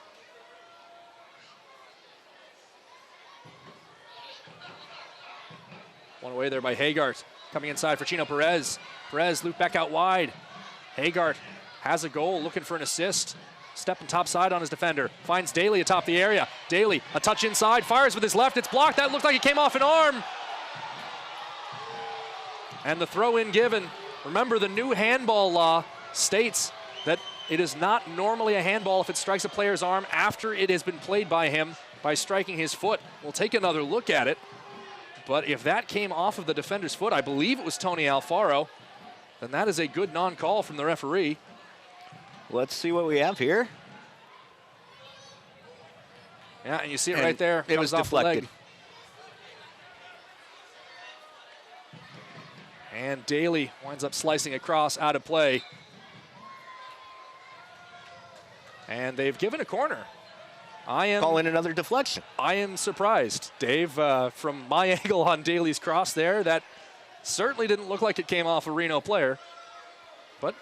One away there by Hagart. Coming inside for Chino Perez. Perez loop back out wide. Hagart has a goal, looking for an assist. Stepping top side on his defender. Finds Daly atop the area. Daly, a touch inside, fires with his left. It's blocked. That looked like it came off an arm. And the throw in given. Remember, the new handball law states that it is not normally a handball if it strikes a player's arm after it has been played by him by striking his foot. We'll take another look at it. But if that came off of the defender's foot, I believe it was Tony Alfaro, then that is a good non-call from the referee. Let's see what we have here. Yeah, and you see it right there. It was off deflected. The leg. And Daly winds up slicing across out of play. And they've given a corner. Call in another deflection. I am surprised, Dave, from my angle on Daly's cross there. That certainly didn't look like it came off a Reno player. But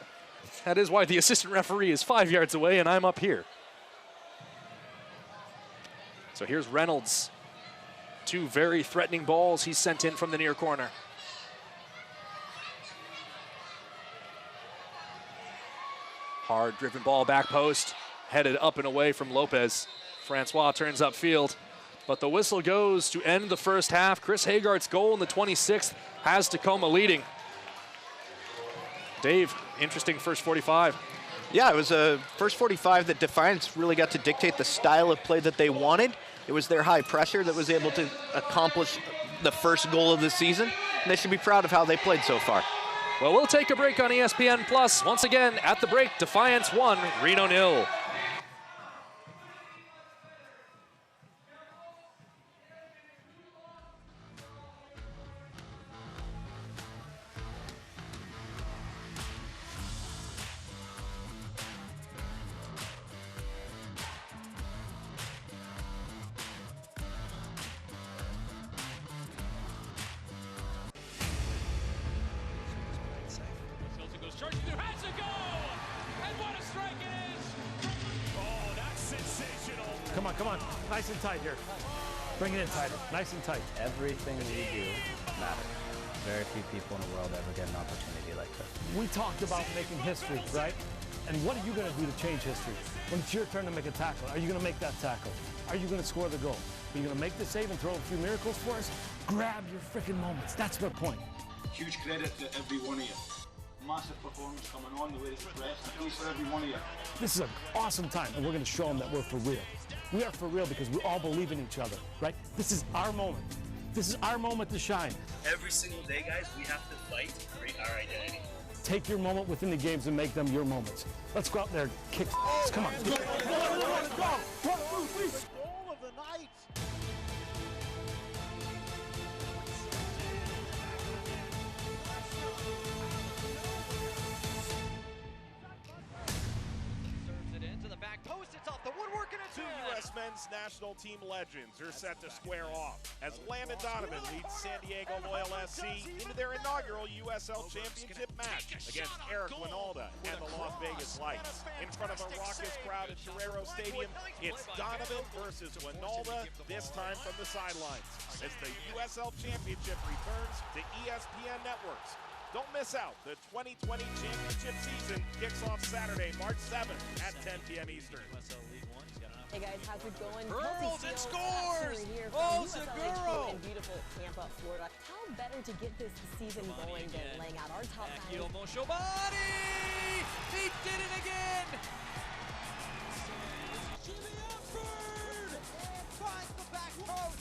that is why the assistant referee is 5 yards away and I'm up here. So here's Reynolds. Two very threatening balls he sent in from the near corner. Hard driven ball back post, headed up and away from Lopez. Francois turns upfield, but the whistle goes to end the first half. Chris Hagart's goal in the 26th has Tacoma leading. Dave, interesting first 45. Yeah, it was a first 45 that Defiance really got to dictate the style of play that they wanted. It was their high pressure that was able to accomplish the first goal of the season. And they should be proud of how they played so far. Well, we'll take a break on ESPN Plus. Once again, at the break, Defiance 1, Reno 0. Come on, nice and tight here. Bring it in tighter, nice and tight. Everything we do matters. Very few people in the world ever get an opportunity like this. We talked about making history, right? And what are you going to do to change history? When it's your turn to make a tackle, are you going to make that tackle? Are you going to score the goal? Are you going to make the save and throw a few miracles for us? Grab your freaking moments. That's the point. Huge credit to every one of you. Massive performance coming on, the way it's expressed. Thanks for every one of you. This is an awesome time, and we're going to show them that we're for real. We are for real because we all believe in each other, right? This is our moment. This is our moment to shine. Every single day, guys, we have to fight to create our identity. Take your moment within the games and make them your moments. Let's go out there and kick. Come on. Go. Goal of the night. Serves it into the back post. It's off the woodwork and it's 2 U.S. men men's national team legends are set to square off as Landon Donovan leads San Diego Loyal SC into their inaugural USL Championship match against Eric Winalda and the Las Vegas Lights. In front of a raucous crowd at Torero Stadium, it's Donovan versus Winalda, this time from the sidelines, as the USL Championship returns to ESPN Networks. Don't miss out. The 2020 championship season kicks off Saturday, March 7th at 10 p.m. Eastern. Hey guys, how's it going? Hurls and scores! Oh, Seguro! In beautiful Tampa, Florida. How better to get this season going than laying out our top nine? Moshobani! He did it again! Jimmy Upford! And finds the back post!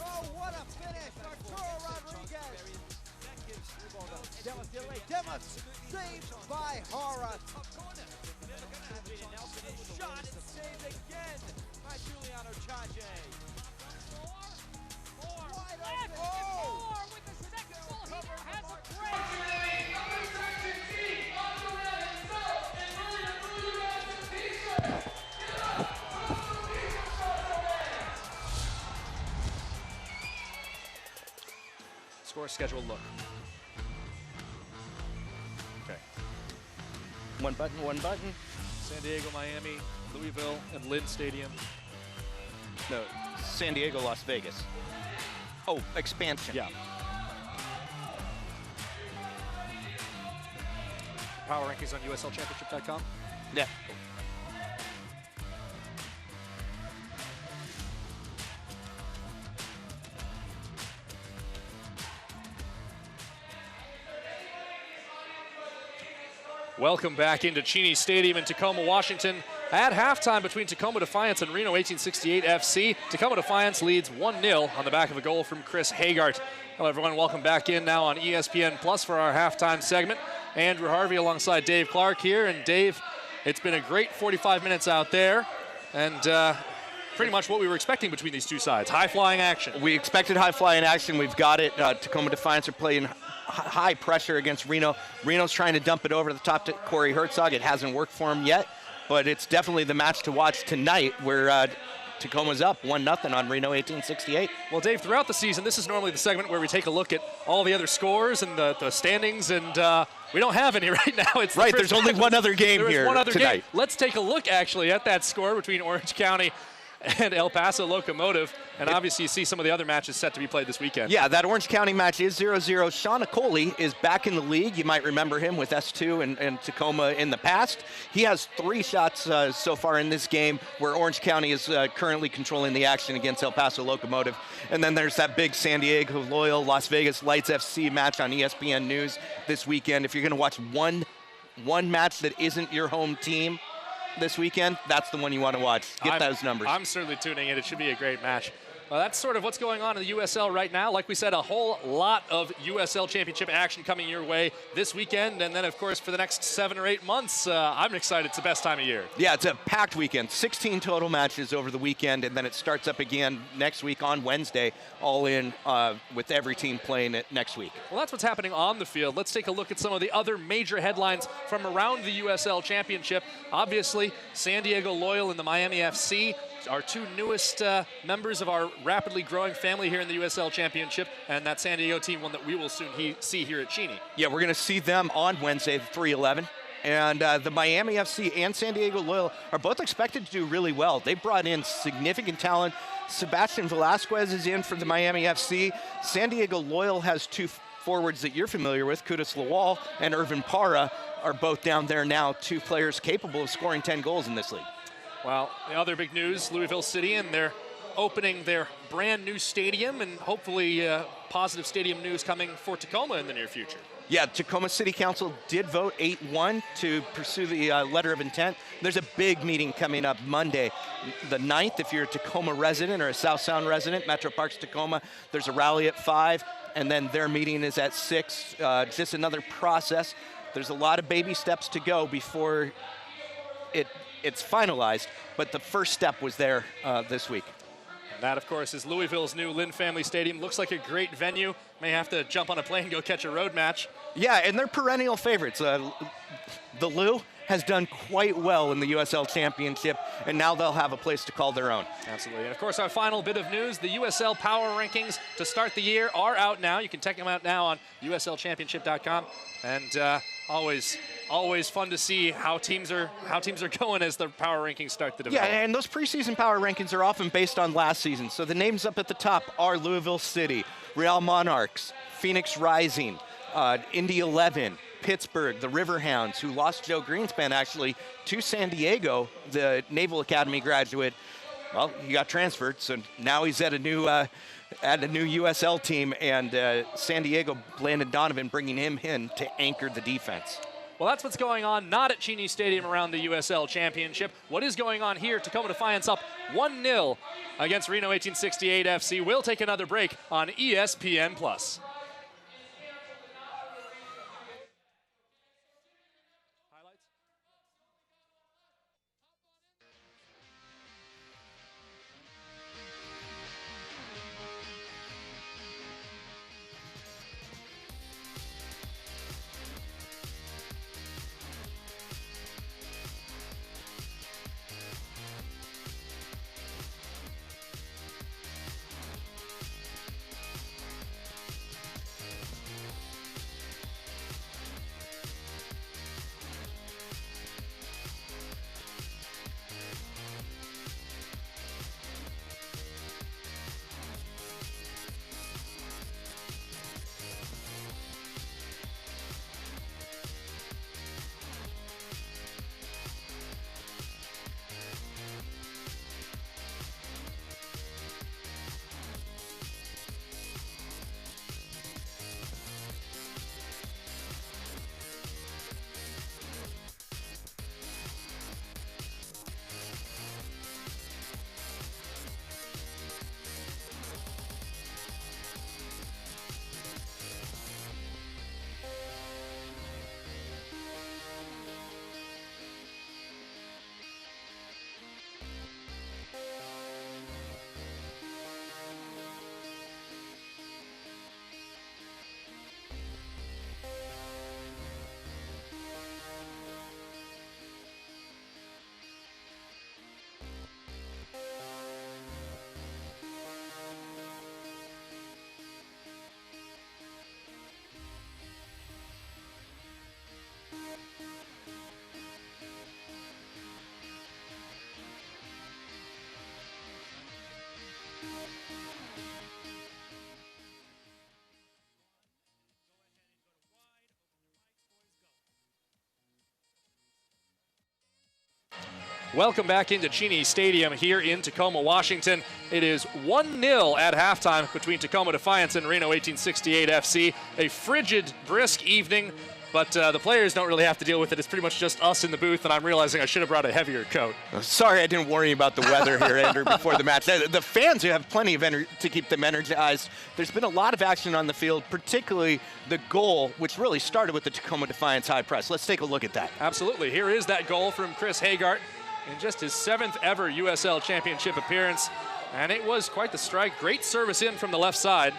Oh, what a finish! Arturo Rodriguez! Demas saved by Hara. Shot and saved again by Giuliano Chache. Wide open. Oh! With the second goal, he now has a Score schedule look. Okay. One button. San Diego, Miami, Louisville, and Lynn Stadium. No, San Diego, Las Vegas. Oh, expansion. Yeah. Power rankings on USLChampionship.com. Yeah. Welcome back into Cheney Stadium in Tacoma, Washington. At halftime between Tacoma Defiance and Reno 1868 FC, Tacoma Defiance leads 1-0 on the back of a goal from Chris Hagart. Hello everyone, welcome back in now on ESPN Plus for our halftime segment. Andrew Harvey alongside Dave Clark here. And Dave, it's been a great 45 minutes out there, and pretty much what we were expecting between these two sides. High-flying action. We expected high-flying action. We've got it. Tacoma Defiance are playing high pressure against Reno. Reno's trying to dump it over the top to Corey Herzog. It hasn't worked for him yet, but it's definitely the match to watch tonight where Tacoma's up 1-0 on Reno 1868. Well, Dave, throughout the season, this is normally the segment where we take a look at all the other scores and the standings, and we don't have any right now. It's right, there's only one other game here tonight. Game. Let's take a look, actually, at that score between Orange County and El Paso Locomotive, and obviously you see some of the other matches set to be played this weekend. Yeah, that Orange County match is 0-0. Sean Acoli is back in the league. You might remember him with S2 and Tacoma in the past. He has 3 shots so far in this game, where Orange County is currently controlling the action against El Paso Locomotive. And then there's that big San Diego Loyal Las Vegas Lights FC match on ESPN News this weekend. If you're going to watch one match that isn't your home team this weekend, that's the one you want to watch. Get those numbers. I'm certainly tuning in. It should be a great match. That's sort of what's going on in the USL right now. Like we said, a whole lot of USL Championship action coming your way this weekend. And then, of course, for the next 7 or 8 months, I'm excited. It's the best time of year. Yeah, it's a packed weekend. 16 total matches over the weekend, and then it starts up again next week on Wednesday, all in with every team playing it next week. Well, that's what's happening on the field. Let's take a look at some of the other major headlines from around the USL Championship. Obviously, San Diego Loyal and the Miami FC, our 2 newest members of our rapidly growing family here in the USL Championship, and that San Diego team, one that we will soon see here at Cheney. Yeah, we're going to see them on Wednesday, 3/11. And the Miami FC and San Diego Loyal are both expected to do really well. They brought in significant talent. Sebastian Velasquez is in for the Miami FC. San Diego Loyal has 2 forwards that you're familiar with, Kudus Lawal and Irvin Parra, are both down there now, 2 players capable of scoring 10 goals in this league. Well, the other big news, Louisville City, and they're opening their brand new stadium, and hopefully positive stadium news coming for Tacoma in the near future. Yeah, Tacoma City Council did vote 8-1 to pursue the letter of intent. There's a big meeting coming up Monday, the 9th. If you're a Tacoma resident or a South Sound resident, Metro Parks Tacoma, there's a rally at 5, and then their meeting is at 6. Just another process. There's a lot of baby steps to go before it's finalized, but the first step was there this week. And that, of course, is Louisville's new Lynn Family Stadium. Looks like a great venue. May have to jump on a plane and go catch a road match. Yeah, and they're perennial favorites. The Lou has done quite well in the USL Championship, and now they'll have a place to call their own. Absolutely. And of course, our final bit of news, the USL Power Rankings to start the year are out now. You can check them out now on USLChampionship.com. And always fun to see how teams are going as the power rankings start to develop. Yeah, and those preseason power rankings are often based on last season. So the names up at the top are Louisville City, Real Monarchs, Phoenix Rising, Indy 11, Pittsburgh, the Riverhounds, who lost Joe Greenspan actually to San Diego, the Naval Academy graduate. Well, he got transferred, so now he's at a new USL team, and San Diego, Landon Donovan, bringing him in to anchor the defense. Well, that's what's going on not at Cheney Stadium around the USL Championship. What is going on here? Tacoma Defiance up 1-0 against Reno 1868 FC. We'll take another break on ESPN+. Welcome back into Cheney Stadium here in Tacoma, Washington. It is 1-0 at halftime between Tacoma Defiance and Reno 1868 FC. A frigid, brisk evening, but the players don't really have to deal with it. It's pretty much just us in the booth, and I'm realizing I should have brought a heavier coat. Sorry I didn't worry about the weather here, Andrew, before the match. The fans have plenty of energy to keep them energized. There's been a lot of action on the field, particularly the goal, which really started with the Tacoma Defiance high press. Let's take a look at that. Absolutely. Here is that goal from Chris Hagart in just his 7th ever USL Championship appearance. And it was quite the strike. Great service in from the left side.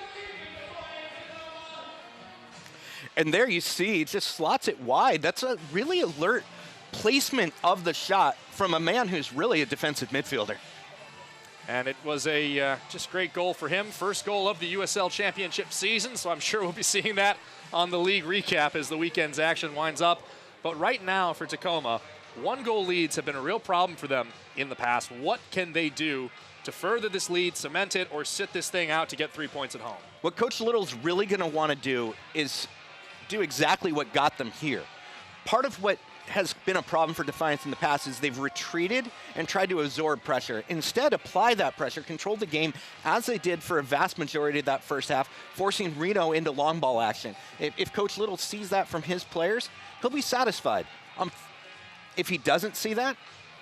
And there you see, just slots it wide. That's a really alert placement of the shot from a man who's really a defensive midfielder. And it was a just great goal for him. First goal of the USL Championship season, so I'm sure we'll be seeing that on the league recap as the weekend's action winds up. But right now for Tacoma, 1-goal leads have been a real problem for them in the past. What can they do to further this lead, cement it, or sit this thing out to get 3 points at home? What Coach Little's really going to want to do is do exactly what got them here. Part of what has been a problem for Defiance in the past is they've retreated and tried to absorb pressure. Instead, apply that pressure, control the game as they did for a vast majority of that first half, forcing Reno into long ball action. If Coach Little sees that from his players, he'll be satisfied. If he doesn't see that,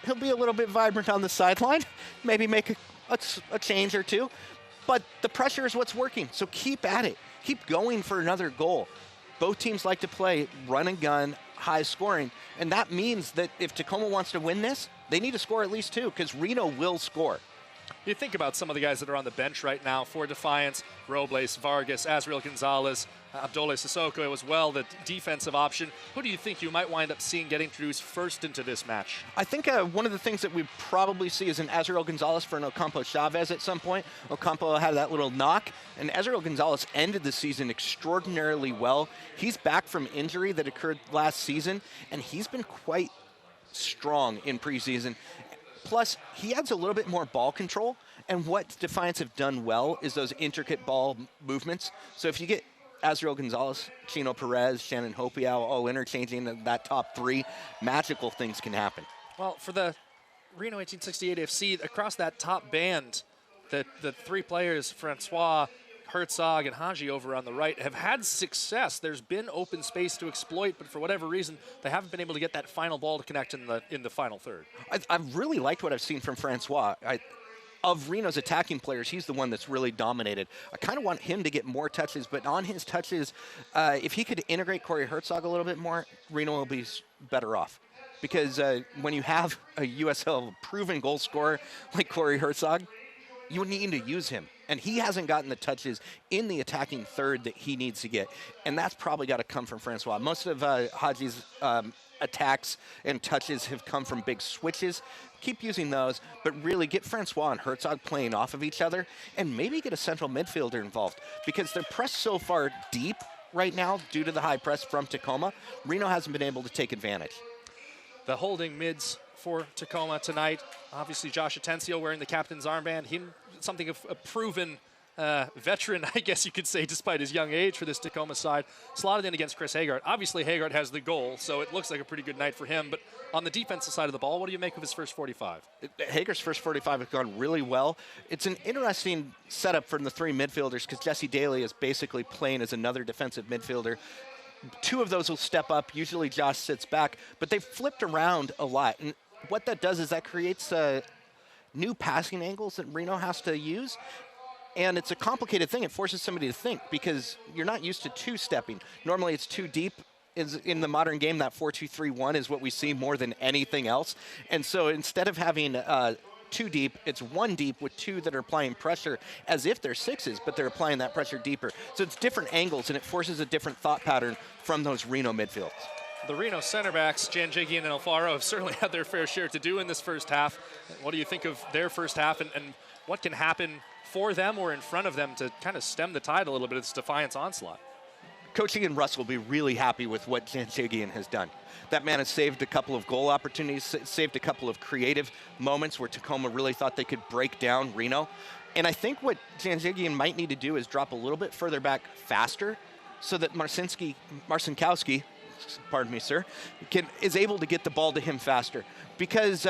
he'll be a little bit vibrant on the sideline, maybe make a change or two. But the pressure is what's working, so keep at it. Keep going for another goal. Both teams like to play run and gun, high scoring, and that means that if Tacoma wants to win this, they need to score at least 2, because Reno will score. You think about some of the guys that are on the bench right now for Defiance: Robles, Vargas, Azriel Gonzalez, Abdoulaye Sissoko as well, the defensive option. Who do you think you might wind up seeing get introduced first into this match? I think one of the things that we probably see is an Ezreal Gonzalez for an Ocampo Chavez at some point. Ocampo had that little knock, and Ezreal Gonzalez ended the season extraordinarily well. He's back from injury that occurred last season, and he's been quite strong in preseason. Plus, he adds a little bit more ball control, and what Defiance have done well is those intricate ball movements. So if you get Ezreal Gonzalez, Chino Perez, Shannon Hopiau all interchanging that top three, magical things can happen. Well, for the Reno 1868 FC, across that top band, the three players, Francois, Herzog, and Haji over on the right, have had success. There's been open space to exploit, but for whatever reason, they haven't been able to get that final ball to connect in the final third. I've really liked what I've seen from Francois. Of Reno's attacking players, he's the one that's really dominated. I kind of want him to get more touches, but on his touches, if he could integrate Corey Herzog a little bit more, Reno will be better off. Because when you have a USL proven goal scorer like Corey Herzog, you need to use him. And he hasn't gotten the touches in the attacking third that he needs to get. And that's probably got to come from Francois. Most of Haji's attacks and touches have come from big switches. Keep using those, but really get Francois and Herzog playing off of each other, and maybe get a central midfielder involved, because they're pressed so far deep right now due to the high press from Tacoma. Reno hasn't been able to take advantage. The holding mids for Tacoma tonight, obviously Josh Atencio wearing the captain's armband, him something of a proven veteran, I guess you could say, despite his young age for this Tacoma side, slotted in against Chris Hagart. Obviously, Hagart has the goal, so it looks like a pretty good night for him. But on the defensive side of the ball, what do you make of his first 45? Hagart's first 45 has gone really well. It's an interesting setup for the three midfielders, because Jesse Daly is basically playing as another defensive midfielder. Two of those will step up. Usually Josh sits back, but they've flipped around a lot. And what that does is that creates new passing angles that Reno has to use. And it's a complicated thing. It forces somebody to think, because you're not used to two-stepping. Normally it's two deep. In the modern game, that 4-2-3-1 is what we see more than anything else. And so instead of having two deep, it's one deep with two that are applying pressure as if they're sixes, but they're applying that pressure deeper. So it's different angles, and it forces a different thought pattern from those Reno midfields. The Reno center backs, Janjigian and Alfaro, have certainly had their fair share to do in this first half. What do you think of their first half, and what can happen for them or in front of them to kind of stem the tide a little bit of this Defiance onslaught? Coach Ian Russ will be really happy with what Janjigian has done. That man has saved a couple of goal opportunities, saved a couple of creative moments where Tacoma really thought they could break down Reno. And I think what Janjigian might need to do is drop a little bit further back faster, so that Marcinkowski, pardon me, sir, is able to get the ball to him faster. Because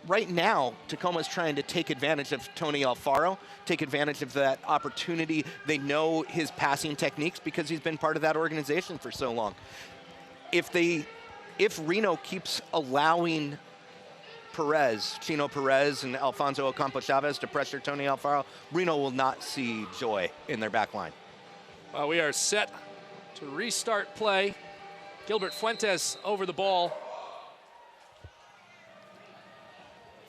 right now, Tacoma is trying to take advantage of Tony Alfaro, take advantage of that opportunity. They know his passing techniques because he's been part of that organization for so long. If Reno keeps allowing Chino Perez and Alfonso Ocampo Chavez to pressure Tony Alfaro, Reno will not see joy in their back line. Well, we are set to restart play. Gilbert Fuentes over the ball.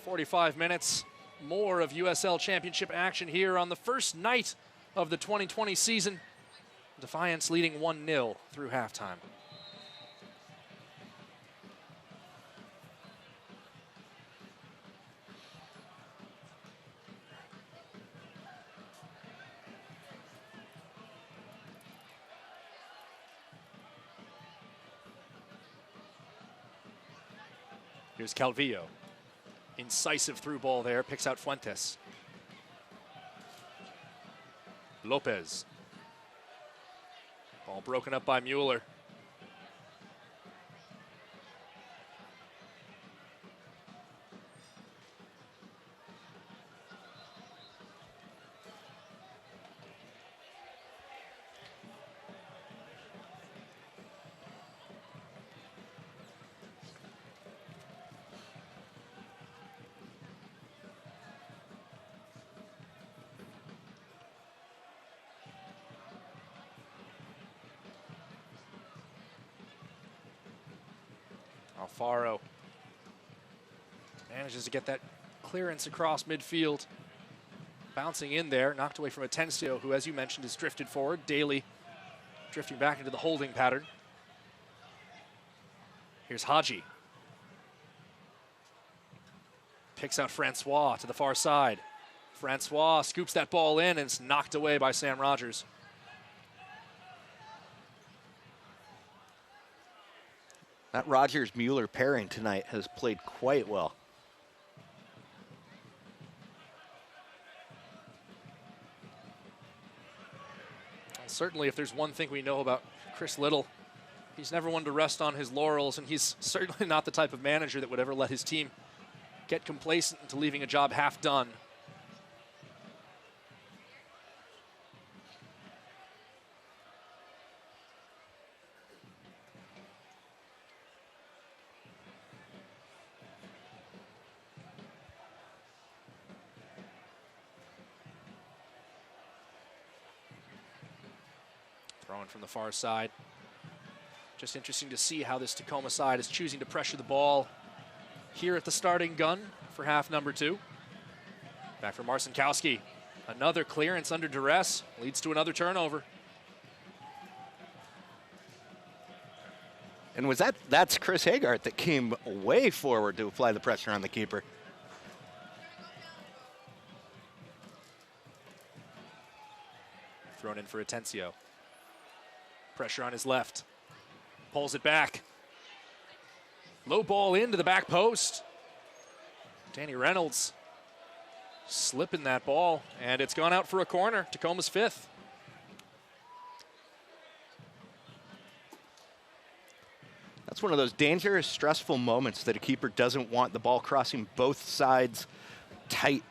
45 minutes more of USL Championship action here on the first night of the 2020 season. Defiance leading 1-0 through halftime. Here's Calvillo. Incisive through ball there, picks out Fuentes. Lopez. Ball broken up by Mueller. Alfaro manages to get that clearance across midfield. Bouncing in there, knocked away from Atencio, who, as you mentioned, is drifted forward. Daly drifting back into the holding pattern. Here's Haji. Picks out Francois to the far side. Francois scoops that ball in and it's knocked away by Sam Rogers. That Rogers-Mueller pairing tonight has played quite well. Certainly, if there's one thing we know about Chris Little, he's never one to rest on his laurels, and he's certainly not the type of manager that would ever let his team get complacent into leaving a job half done. Throwing from the far side. Just interesting to see how this Tacoma side is choosing to pressure the ball here at the starting gun for half number 2. Back for Marcinkowski. Another clearance under duress leads to another turnover. And that's Chris Hagart that came way forward to apply the pressure on the keeper. Thrown in for Atencio. Pressure on his left. Pulls it back. Low ball into the back post. Danny Reynolds slipping that ball, and it's gone out for a corner. Tacoma's 5th. That's one of those dangerous, stressful moments that a keeper doesn't want the ball crossing both sides tight.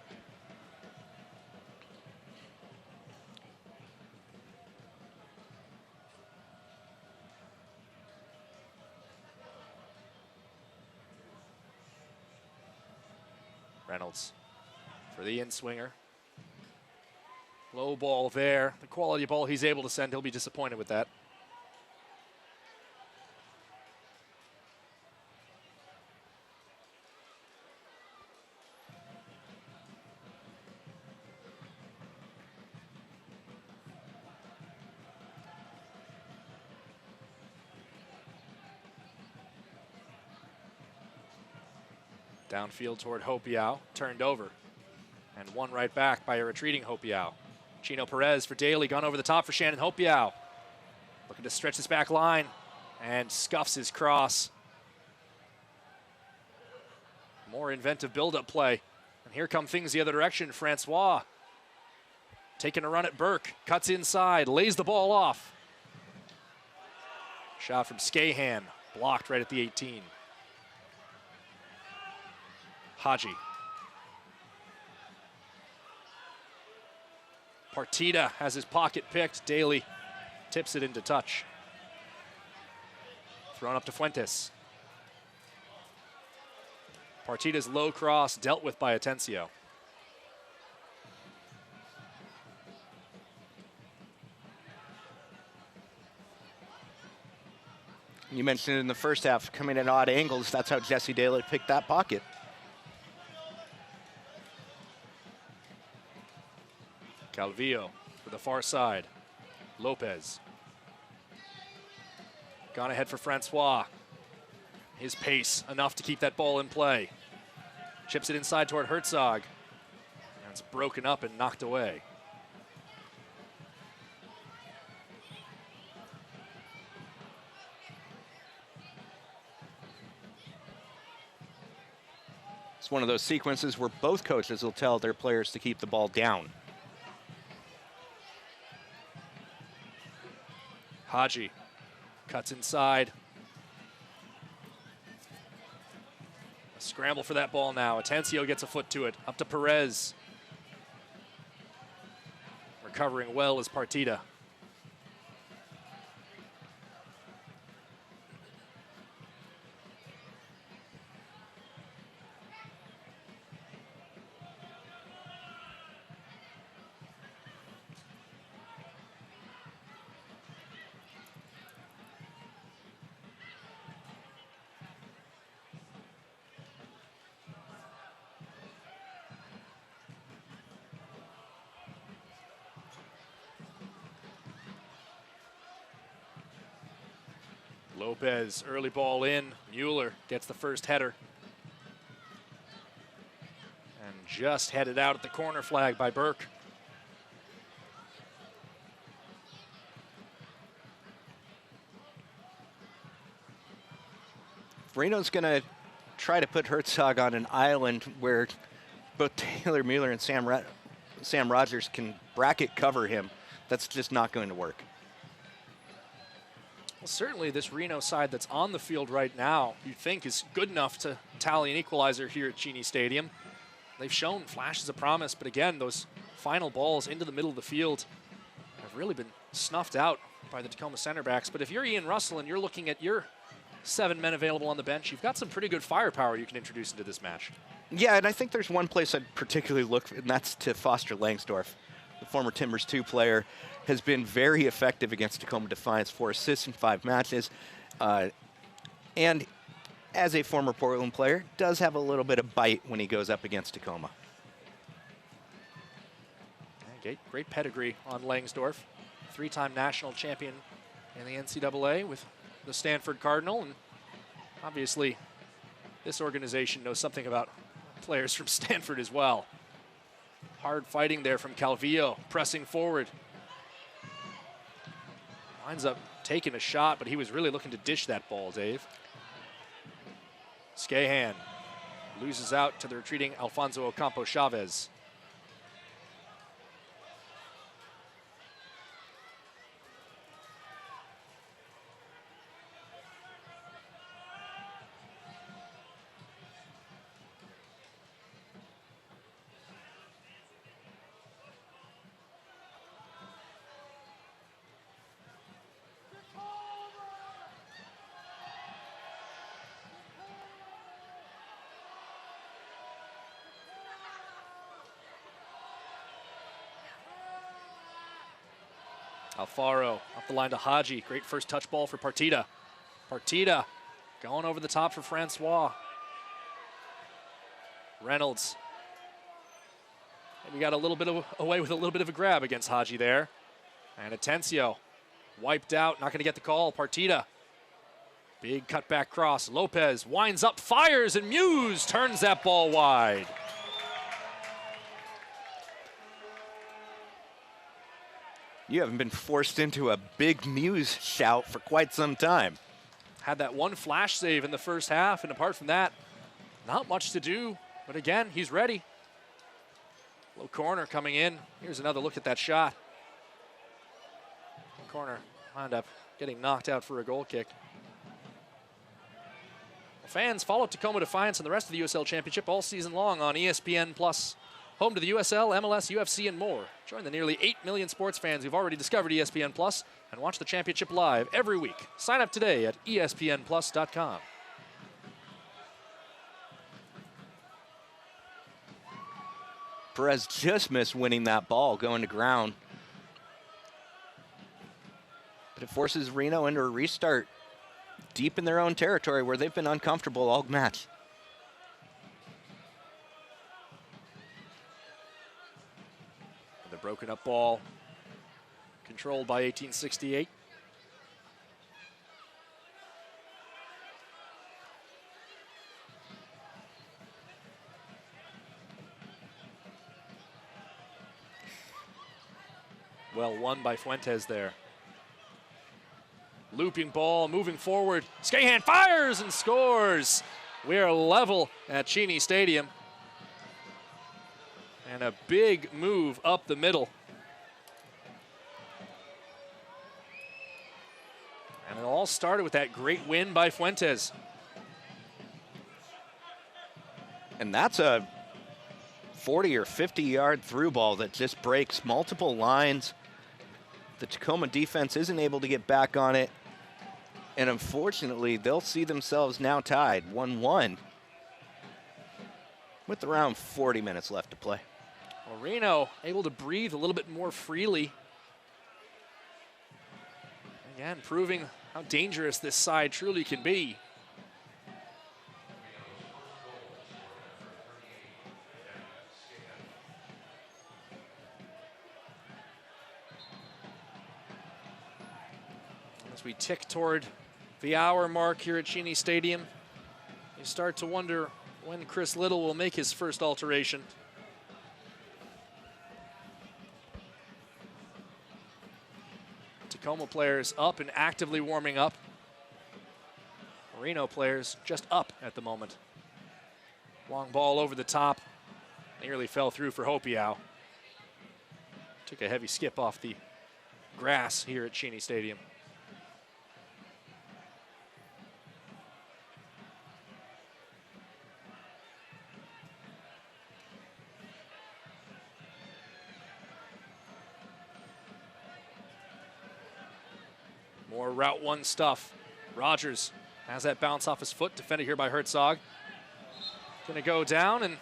Reynolds for the in-swinger. Low ball there. The quality of ball he's able to send, he'll be disappointed with that. Downfield toward Hopiau, turned over. And one right back by a retreating Hopiau. Chino Perez for Daly, gone over the top for Shannon Hopiau. Looking to stretch his back line and scuffs his cross. More inventive build-up play. And here come things the other direction. Francois taking a run at Burke, cuts inside, lays the ball off. Shot from Skahan, blocked right at the 18. Haji. Partita has his pocket picked. Daly tips it into touch. Thrown up to Fuentes. Partita's low cross dealt with by Atencio. You mentioned in the first half, coming at odd angles, that's how Jesse Daly picked that pocket. Calvillo for the far side. Lopez. Gone ahead for Francois. His pace enough to keep that ball in play. Chips it inside toward Herzog. And it's broken up and knocked away. It's one of those sequences where both coaches will tell their players to keep the ball down. Haji cuts inside. A scramble for that ball now. Atencio gets a foot to it. Up to Perez. Recovering well is Partita. Lopez, early ball in. Mueller gets the first header. And just headed out at the corner flag by Burke. Reno's going to try to put Herzog on an island where both Taylor Mueller and Sam Rogers can bracket cover him. That's just not going to work. Well, certainly this Reno side that's on the field right now, you'd think is good enough to tally an equalizer here at Cheney Stadium. They've shown flashes of promise, but again, those final balls into the middle of the field have really been snuffed out by the Tacoma center backs. But if you're Ian Russell and you're looking at your 7 men available on the bench, you've got some pretty good firepower you can introduce into this match. Yeah, and I think there's one place I'd particularly look for, and that's to Foster Langsdorff. The former Timbers 2 player has been very effective against Tacoma Defiance, 4 assists in 5 matches. And as a former Portland player, does have a little bit of bite when he goes up against Tacoma. Great pedigree on Langsdorff. 3-time national champion in the NCAA with the Stanford Cardinal. And obviously, this organization knows something about players from Stanford as well. Hard fighting there from Calvillo, pressing forward. Winds up taking a shot, but he was really looking to dish that ball, Dave. Scahan loses out to the retreating Alfonso Ocampo Chavez. Alfaro up the line to Haji. Great first touch ball for Partida. Partida going over the top for Francois. Reynolds. Maybe got a little bit away with a little bit of a grab against Haji there. And Atencio wiped out, not going to get the call. Partida. Big cutback cross. Lopez winds up, fires, and Muse turns that ball wide. You haven't been forced into a big Muse shout for quite some time. Had that one flash save in the first half, and apart from that, not much to do. But again, he's ready. Low corner coming in. Here's another look at that shot. Corner wound up getting knocked out for a goal kick. Well, fans follow Tacoma Defiance and the rest of the USL Championship all season long on ESPN+. Home to the USL, MLS, UFC, and more. Join the nearly 8 million sports fans who've already discovered ESPN+ and watch the championship live every week. Sign up today at ESPNplus.com. Perez just missed winning that ball going to ground. But it forces Reno into a restart deep in their own territory where they've been uncomfortable all match. The broken up ball controlled by 1868. Well won by Fuentes there. Looping ball, moving forward. Scahan fires and scores. We are level at Cheney Stadium. And a big move up the middle. And it all started with that great win by Fuentes. And that's a 40 or 50 yard through ball that just breaks multiple lines. The Tacoma defense isn't able to get back on it. And unfortunately, they'll see themselves now tied 1-1 with around 40 minutes left to play. Well, Reno able to breathe a little bit more freely. Again, proving how dangerous this side truly can be. As we tick toward the hour mark here at Cheney Stadium. You start to wonder when Chris Little will make his first alteration. Tacoma players up and actively warming up. Reno players just up at the moment. Long ball over the top. Nearly fell through for Hopiau. Took a heavy skip off the grass here at Cheney Stadium. More Route 1 stuff. Rogers has that bounce off his foot, defended here by Herzog. Gonna go down, and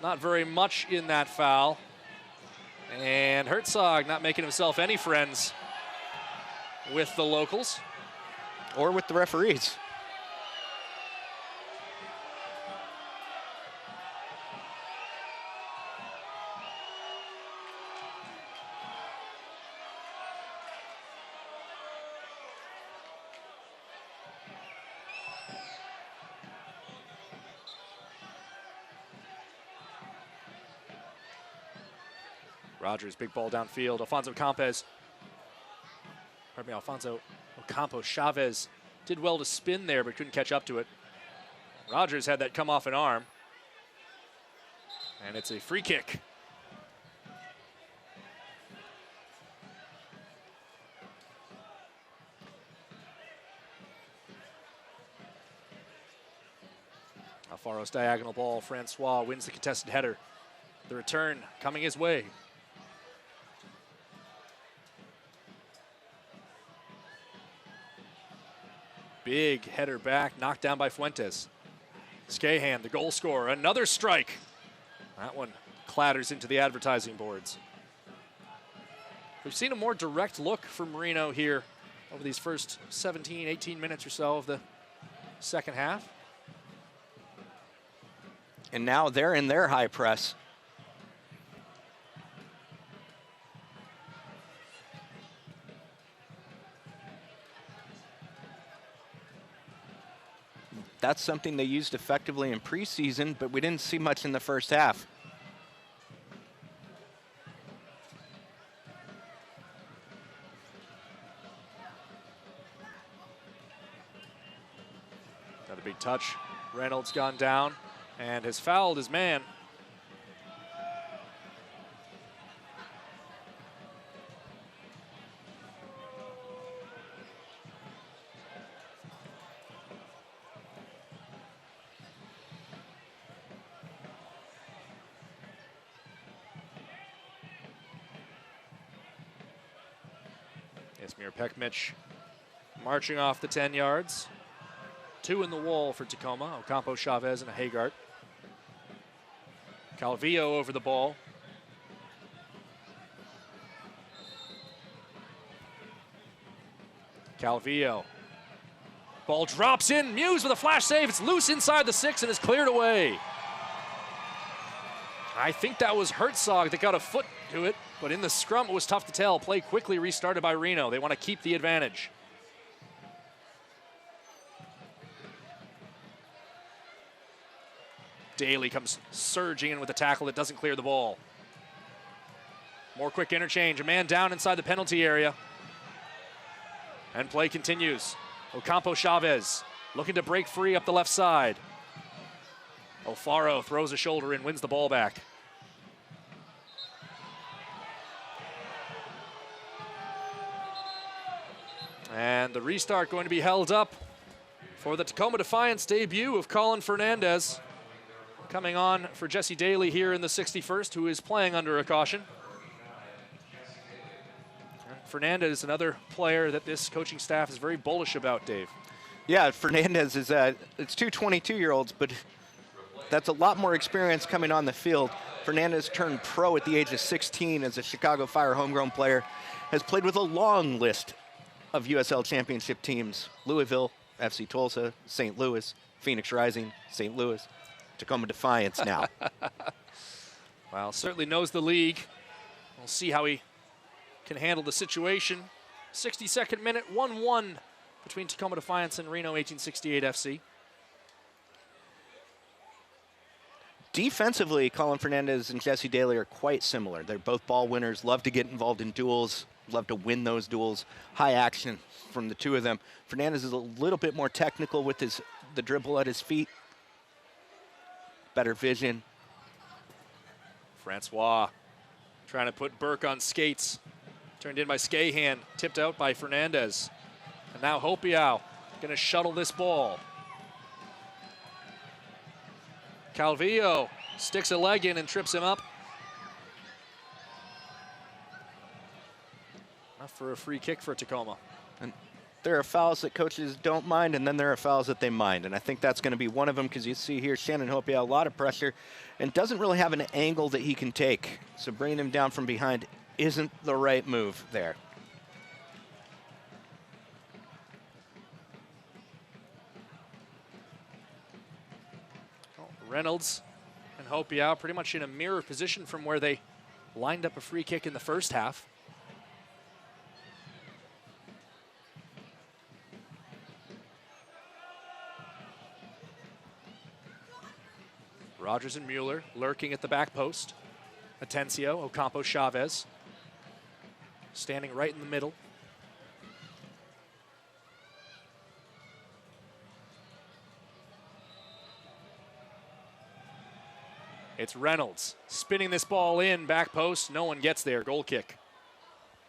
not very much in that foul. And Herzog not making himself any friends with the locals. Or with the referees. Rogers, big ball downfield. Alfonso Ocampo Chavez did well to spin there, but couldn't catch up to it. Rogers had that come off an arm. And it's a free kick. Alfaro's diagonal ball. Francois wins the contested header. The return coming his way. Big header back, knocked down by Fuentes. Scahan, the goal scorer, another strike. That one clatters into the advertising boards. We've seen a more direct look from Reno here over these first 17, 18 minutes or so of the second half. And now they're in their high press. That's something they used effectively in preseason, but we didn't see much in the first half. Another big touch. Reynolds gone down and has fouled his man. Ismir Pekmich marching off the 10 yards. 2 in the wall for Tacoma. Ocampo Chavez and a Hagart. Calvillo over the ball. Calvillo. Ball drops in. Muse with a flash save. It's loose inside the 6 and is cleared away. I think that was Herzog that got a foot to it, but in the scrum it was tough to tell. Play quickly restarted by Reno. They want to keep the advantage. Daly comes surging in with a tackle that doesn't clear the ball. More quick interchange. A man down inside the penalty area. And play continues. Ocampo Chavez looking to break free up the left side. Alfaro throws a shoulder in, wins the ball back. And the restart going to be held up for the Tacoma Defiance debut of Colin Fernandez. Coming on for Jesse Daly here in the 61st, who is playing under a caution. Fernandez is another player that this coaching staff is very bullish about, Dave. Yeah, Fernandez is it's two 22-year-olds, but that's a lot more experience coming on the field. Fernandez turned pro at the age of 16 as a Chicago Fire homegrown player, has played with a long list of USL championship teams: Louisville, FC Tulsa, St. Louis, Phoenix Rising, St. Louis, Tacoma Defiance now. Well, certainly knows the league. We'll see how he can handle the situation. 62nd minute, 1-1 between Tacoma Defiance and Reno 1868 FC. Defensively, Colin Fernandez and Jesse Daly are quite similar. They're both ball winners, love to get involved in duels, love to win those duels. High action from the two of them. Fernandez is a little bit more technical with the dribble at his feet. Better vision. Francois trying to put Burke on skates. Turned in by Skahan, tipped out by Fernandez. And now Hopiau going to shuttle this ball. Calvillo sticks a leg in and trips him up. Enough for a free kick for Tacoma. And there are fouls that coaches don't mind, and then there are fouls that they mind. And I think that's going to be one of them, because you see here Shannon Hopiau, a lot of pressure, and doesn't really have an angle that he can take. So bringing him down from behind isn't the right move there. Reynolds and Hopiau pretty much in a mirror position from where they lined up a free kick in the first half. Rogers and Mueller lurking at the back post. Atencio, Ocampo, Chavez standing right in the middle. It's Reynolds spinning this ball in, back post. No one gets there. Goal kick.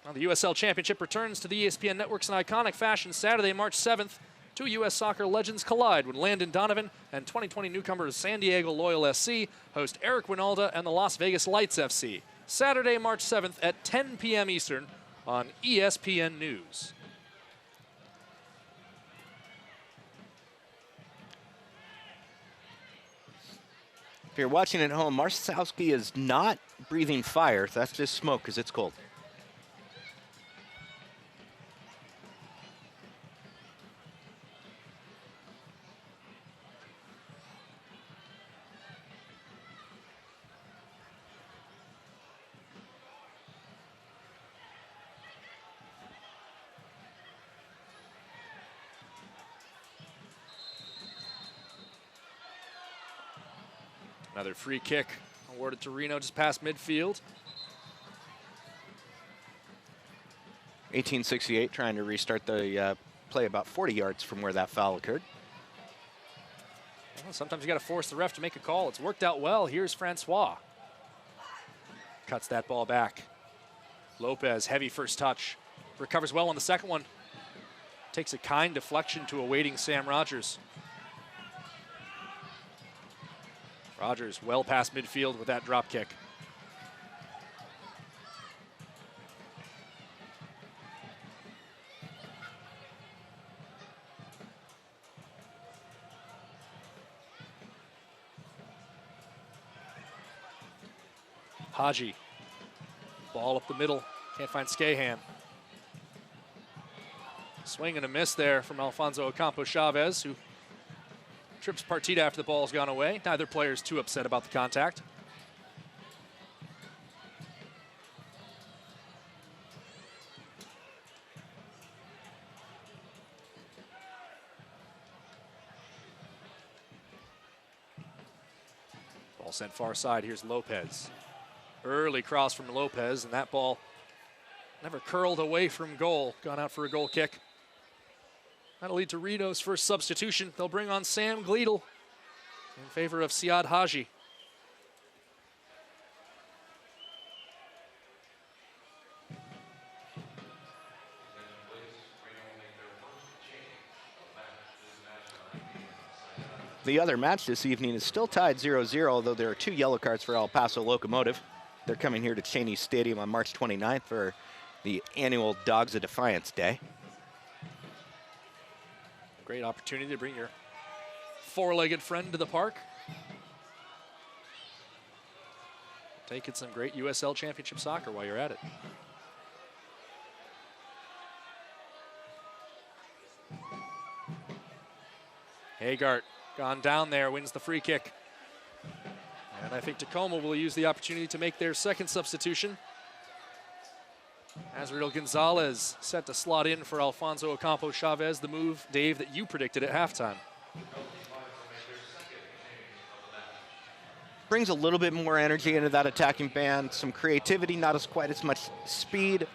Now the USL Championship returns to the ESPN networks in iconic fashion Saturday, March 7th. Two U.S. soccer legends collide when Landon Donovan and 2020 newcomers San Diego Loyal SC host Eric Winalda and the Las Vegas Lights FC. Saturday, March 7th at 10 p.m. Eastern on ESPN News. If you're watching at home, Marsowski is not breathing fire. That's just smoke because it's cold. Another free kick awarded to Reno just past midfield. 1868 trying to restart the play about 40 yards from where that foul occurred. Well, sometimes you got to force the ref to make a call. It's worked out well. Here's Francois. Cuts that ball back. Lopez, heavy first touch. Recovers well on the second one. Takes a kind deflection to a waiting Sam Rogers. Rogers well past midfield with that drop kick. Haji. Ball up the middle. Can't find Skahan. Swing and a miss there from Alfonso Ocampo Chavez, who trips Partita after the ball's gone away. Neither player is too upset about the contact. Ball sent far side. Here's Lopez. Early cross from Lopez, and that ball never curled away from goal. Gone out for a goal kick. That'll lead to Reno's first substitution. They'll bring on Sam Gleedle in favor of Siad Haji. The other match this evening is still tied 0-0, although there are 2 yellow cards for El Paso Locomotive. They're coming here to Cheney Stadium on March 29th for the annual Dogs of Defiance Day. Great opportunity to bring your four-legged friend to the park. Taking some great USL Championship soccer while you're at it. Hagart gone down there, wins the free kick. And I think Tacoma will use the opportunity to make their second substitution. Azriel Gonzalez set to slot in for Alfonso Ocampo Chavez, the move, Dave, that you predicted at halftime. Brings a little bit more energy into that attacking band, some creativity, not as quite as much speed.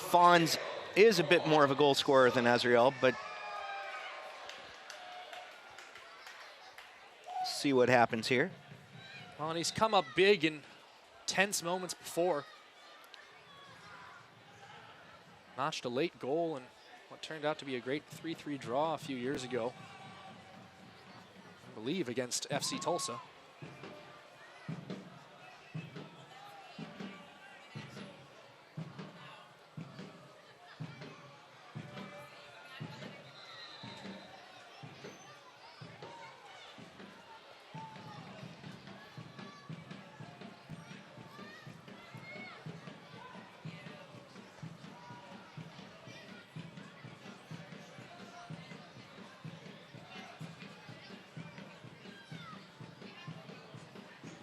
Fonz is a bit more of a goal scorer than Azriel, but see what happens here. Well, and he's come up big in tense moments before. Notched a late goal in what turned out to be a great 3-3 draw a few years ago, I believe against FC Tulsa.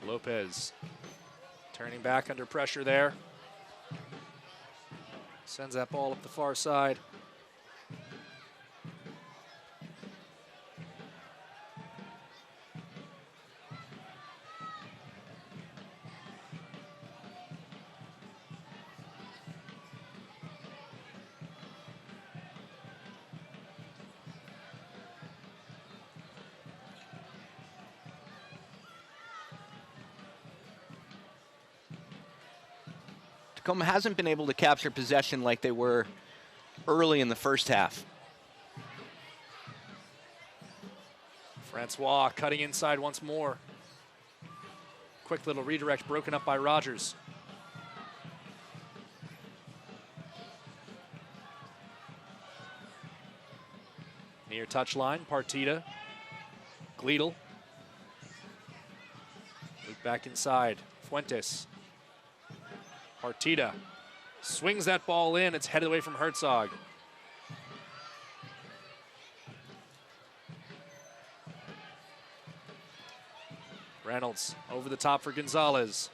Lopez turning back under pressure there. Sends that ball up the far side. Tacoma hasn't been able to capture possession like they were early in the first half. Francois cutting inside once more. Quick little redirect broken up by Rogers. Near touchline, Partida. Gleedle. Loop back inside, Fuentes. Partida swings that ball in. It's headed away from Herzog. Reynolds over the top for Gonzalez.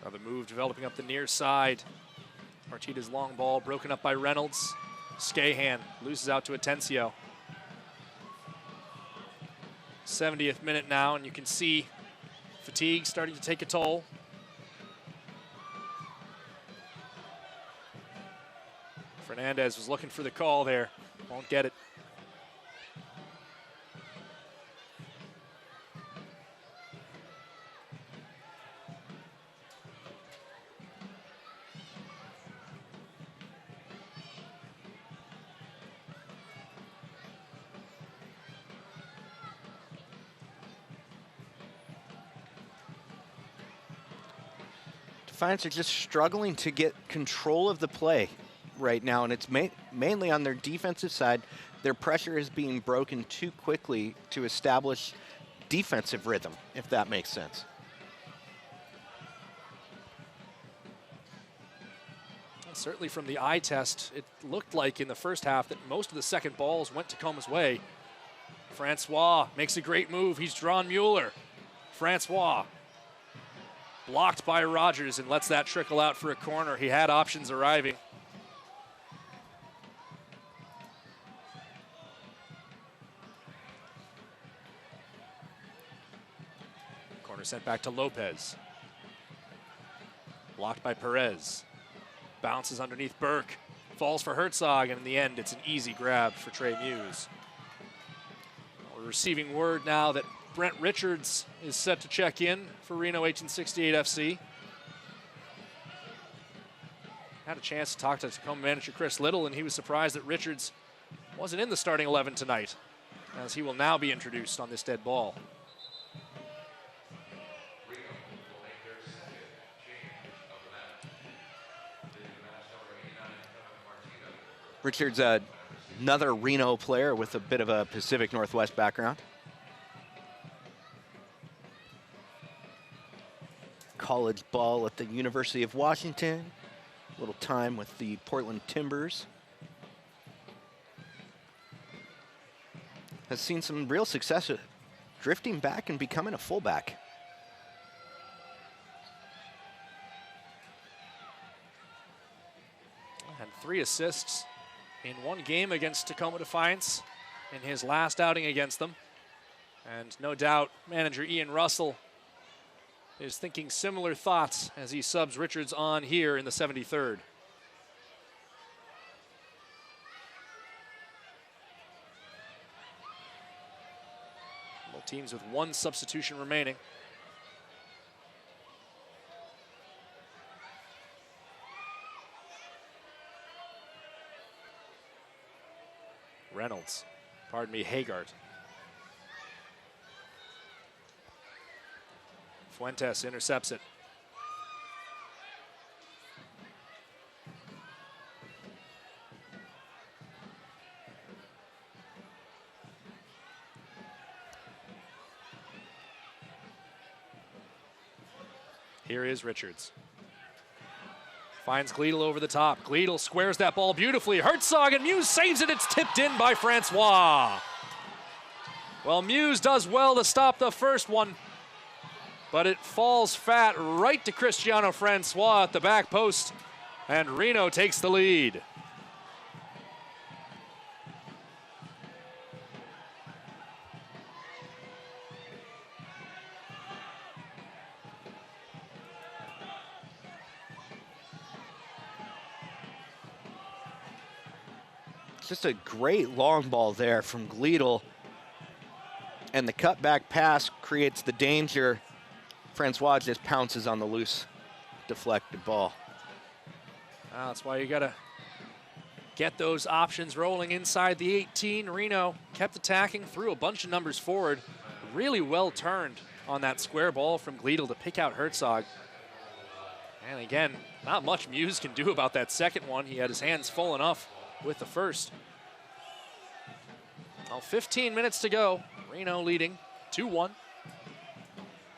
Another move developing up the near side. Partida's long ball broken up by Reynolds. Scahan loses out to Atencio. 70th minute now, and you can see fatigue starting to take a toll. Fernandez was looking for the call there. Won't get it. Defiance are just struggling to get control of the play right now, and it's mainly on their defensive side. Their pressure is being broken too quickly to establish defensive rhythm, if that makes sense. Certainly from the eye test, it looked like in the first half that most of the second balls went Tacoma's way. Francois makes a great move. He's drawn Mueller. Francois blocked by Rogers and lets that trickle out for a corner. He had options arriving. Corner sent back to Lopez. Blocked by Perez. Bounces underneath Burke. Falls for Herzog, and in the end, it's an easy grab for Trey Muse. We're receiving word now that Brent Richards is set to check in for Reno 1868 FC. Had a chance to talk to Tacoma manager Chris Little, and he was surprised that Richards wasn't in the starting 11 tonight, as he will now be introduced on this dead ball. Richards, another Reno player with a bit of a Pacific Northwest background. College ball at the University of Washington. A little time with the Portland Timbers. Has seen some real success at drifting back and becoming a fullback. Had 3 assists in 1 game against Tacoma Defiance in his last outing against them. And no doubt manager Ian Russell is thinking similar thoughts as he subs Richards on here in the 73rd. Both teams with 1 substitution remaining. Reynolds, pardon me, Hagart. Fuentes intercepts it. Here is Richards. Finds Gleedle over the top. Gleedle squares that ball beautifully. Herzog, and Muse saves it. It's tipped in by Francois. Well, Muse does well to stop the first one, but it falls fat right to Cristiano Francois at the back post, and Reno takes the lead. Just a great long ball there from Gleedle. And the cutback pass creates the danger. Francois just pounces on the loose, deflected ball. That's why you got to get those options rolling inside the 18. Reno kept attacking, threw a bunch of numbers forward. Really well turned on that square ball from Gleedle to pick out Herzog. And again, not much Muse can do about that second one. He had his hands full enough with the first. Well, 15 minutes to go. Reno leading 2-1.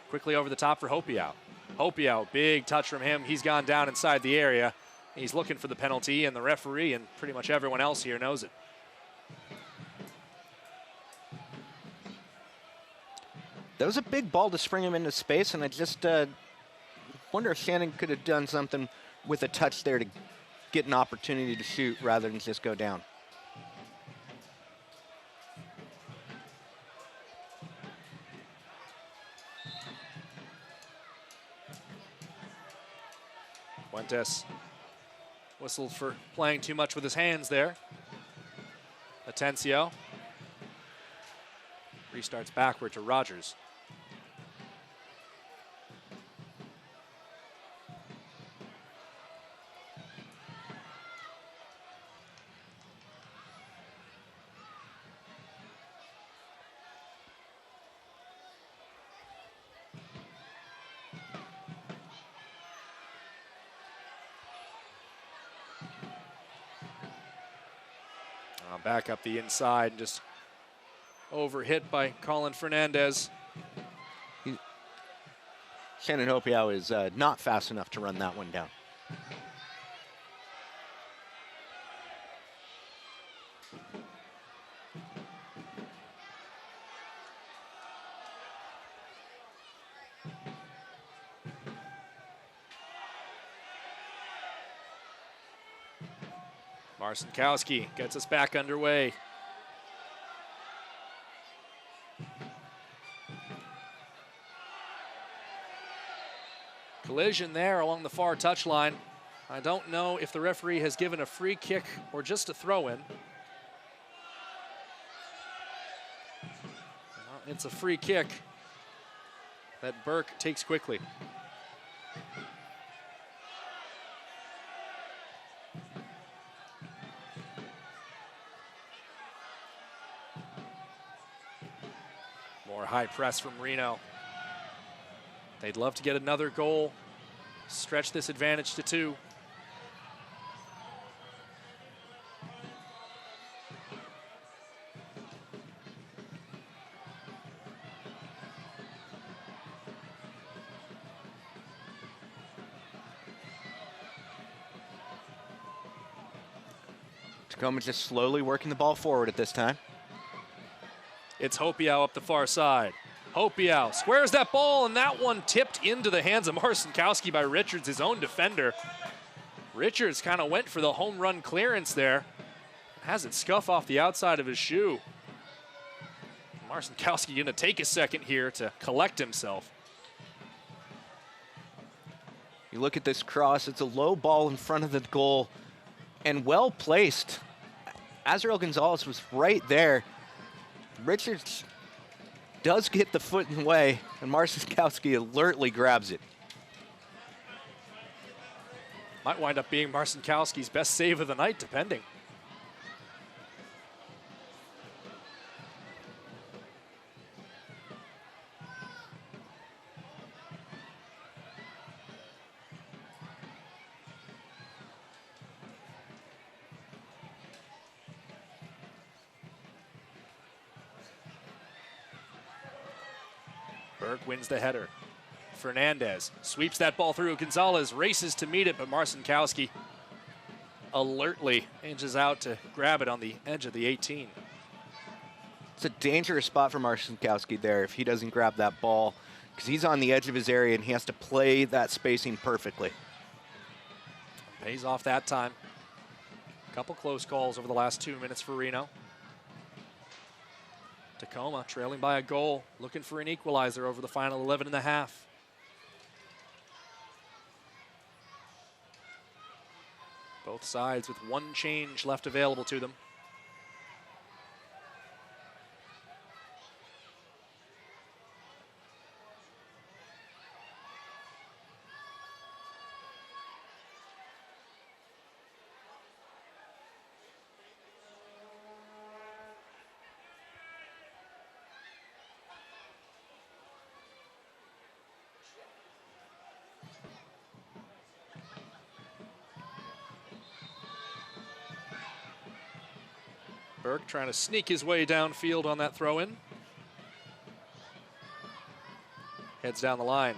Quickly over the top for Hopiau. Hopiau, big touch from him. He's gone down inside the area. He's looking for the penalty, and the referee and pretty much everyone else here knows it. That was a big ball to spring him into space, and I just wonder if Shannon could have done something with a touch there to get an opportunity to shoot rather than just go down. Fuentes whistled for playing too much with his hands there. Atencio restarts backward to Rogers. Back up the inside and just overhit by Colin Fernandez. Shannon Hopiau is not fast enough to run that one down. Marcinkowski gets us back underway. Collision there along the far touchline. I don't know if the referee has given a free kick or just a throw-in. It's a free kick that Burke takes quickly. More high press from Reno. They'd love to get another goal, stretch this advantage to 2. Tacoma just slowly working the ball forward at this time. It's Hopiau up the far side. Hopiau squares that ball, and that one tipped into the hands of Marcinkowski by Richards, his own defender. Richards kind of went for the home run clearance there. Has it scuff off the outside of his shoe. Marcinkowski going to take a second here to collect himself. You look at this cross, it's a low ball in front of the goal and well placed. Azrael Gonzalez was right there. Richards does get the foot in the way, and Marcinkowski alertly grabs it. Might wind up being Marcinkowski's best save of the night, depending. Burke wins the header. Fernandez sweeps that ball through. Gonzalez races to meet it, but Marcinkowski alertly inches out to grab it on the edge of the 18. It's a dangerous spot for Marcinkowski there if he doesn't grab that ball, because he's on the edge of his area and he has to play that spacing perfectly. Pays off that time. A couple close calls over the last 2 minutes for Reno. Tacoma trailing by a goal, looking for an equalizer over the final 11 and a half. Both sides with one change left available to them. Burke trying to sneak his way downfield on that throw-in. Heads down the line.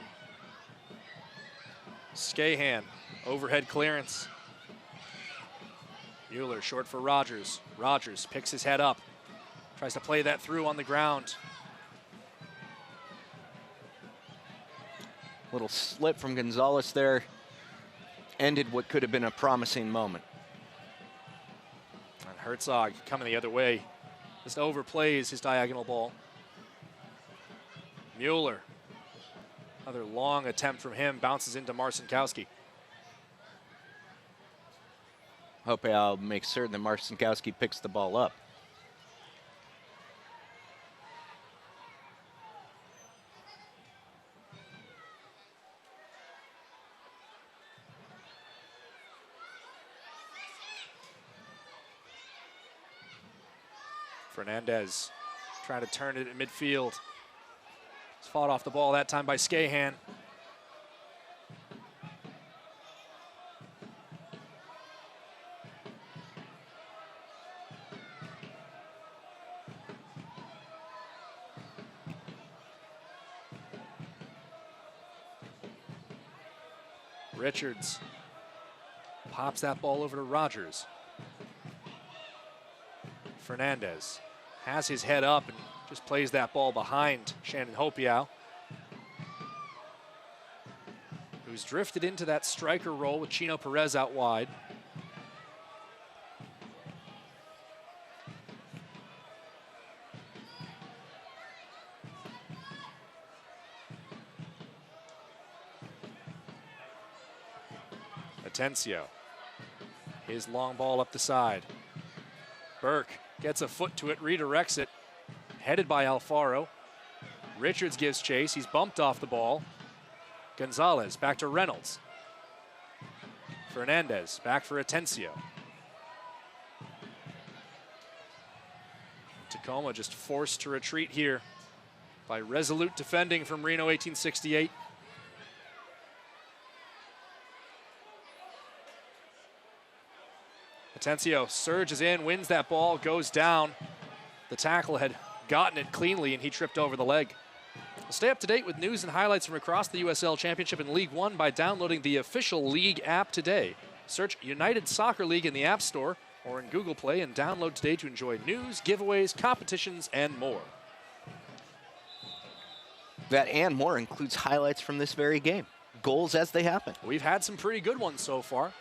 Skahan, overhead clearance. Mueller short for Rogers. Rogers picks his head up. Tries to play that through on the ground. Little slip from Gonzalez there. Ended what could have been a promising moment. And Herzog coming the other way. Just overplays his diagonal ball. Mueller. Another long attempt from him. Bounces into Marcinkowski. Hope I'll make certain that Marcinkowski picks the ball up. Fernandez trying to turn it at midfield. He's fought off the ball that time by Skahan. Richards pops that ball over to Rogers. Fernandez has his head up and just plays that ball behind Shannon Hopiau, who's drifted into that striker role with Chino Perez out wide. Atencio, his long ball up the side. Burke gets a foot to it, redirects it, headed by Alfaro. Richards gives chase. He's bumped off the ball. Gonzalez back to Reynolds. Fernandez back for Atencio. Tacoma just forced to retreat here by resolute defending from Reno 1868. Atencio surges in, wins that ball, goes down. The tackle had gotten it cleanly and he tripped over the leg. Stay up to date with news and highlights from across the USL Championship and League One by downloading the official league app today. Search United Soccer League in the App Store or in Google Play and download today to enjoy news, giveaways, competitions, and more. That and more includes highlights from this very game. Goals as they happen. We've had some pretty good ones so far.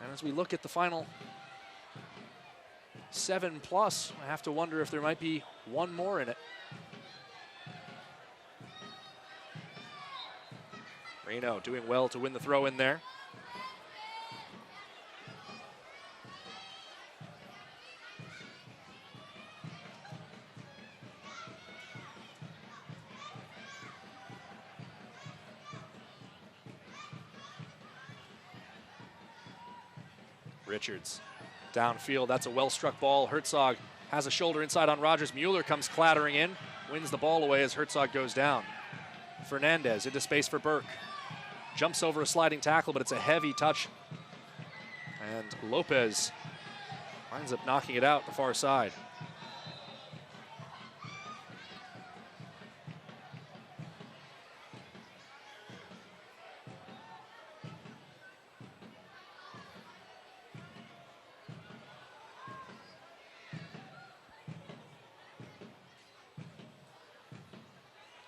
And as we look at the final 7+, I have to wonder if there might be one more in it. Reno doing well to win the throw in there. Richards downfield, that's a well-struck ball. Herzog has a shoulder inside on Rogers. Mueller comes clattering in, wins the ball away as Herzog goes down. Fernandez into space for Burke. Jumps over a sliding tackle, but it's a heavy touch. And Lopez winds up knocking it out the far side.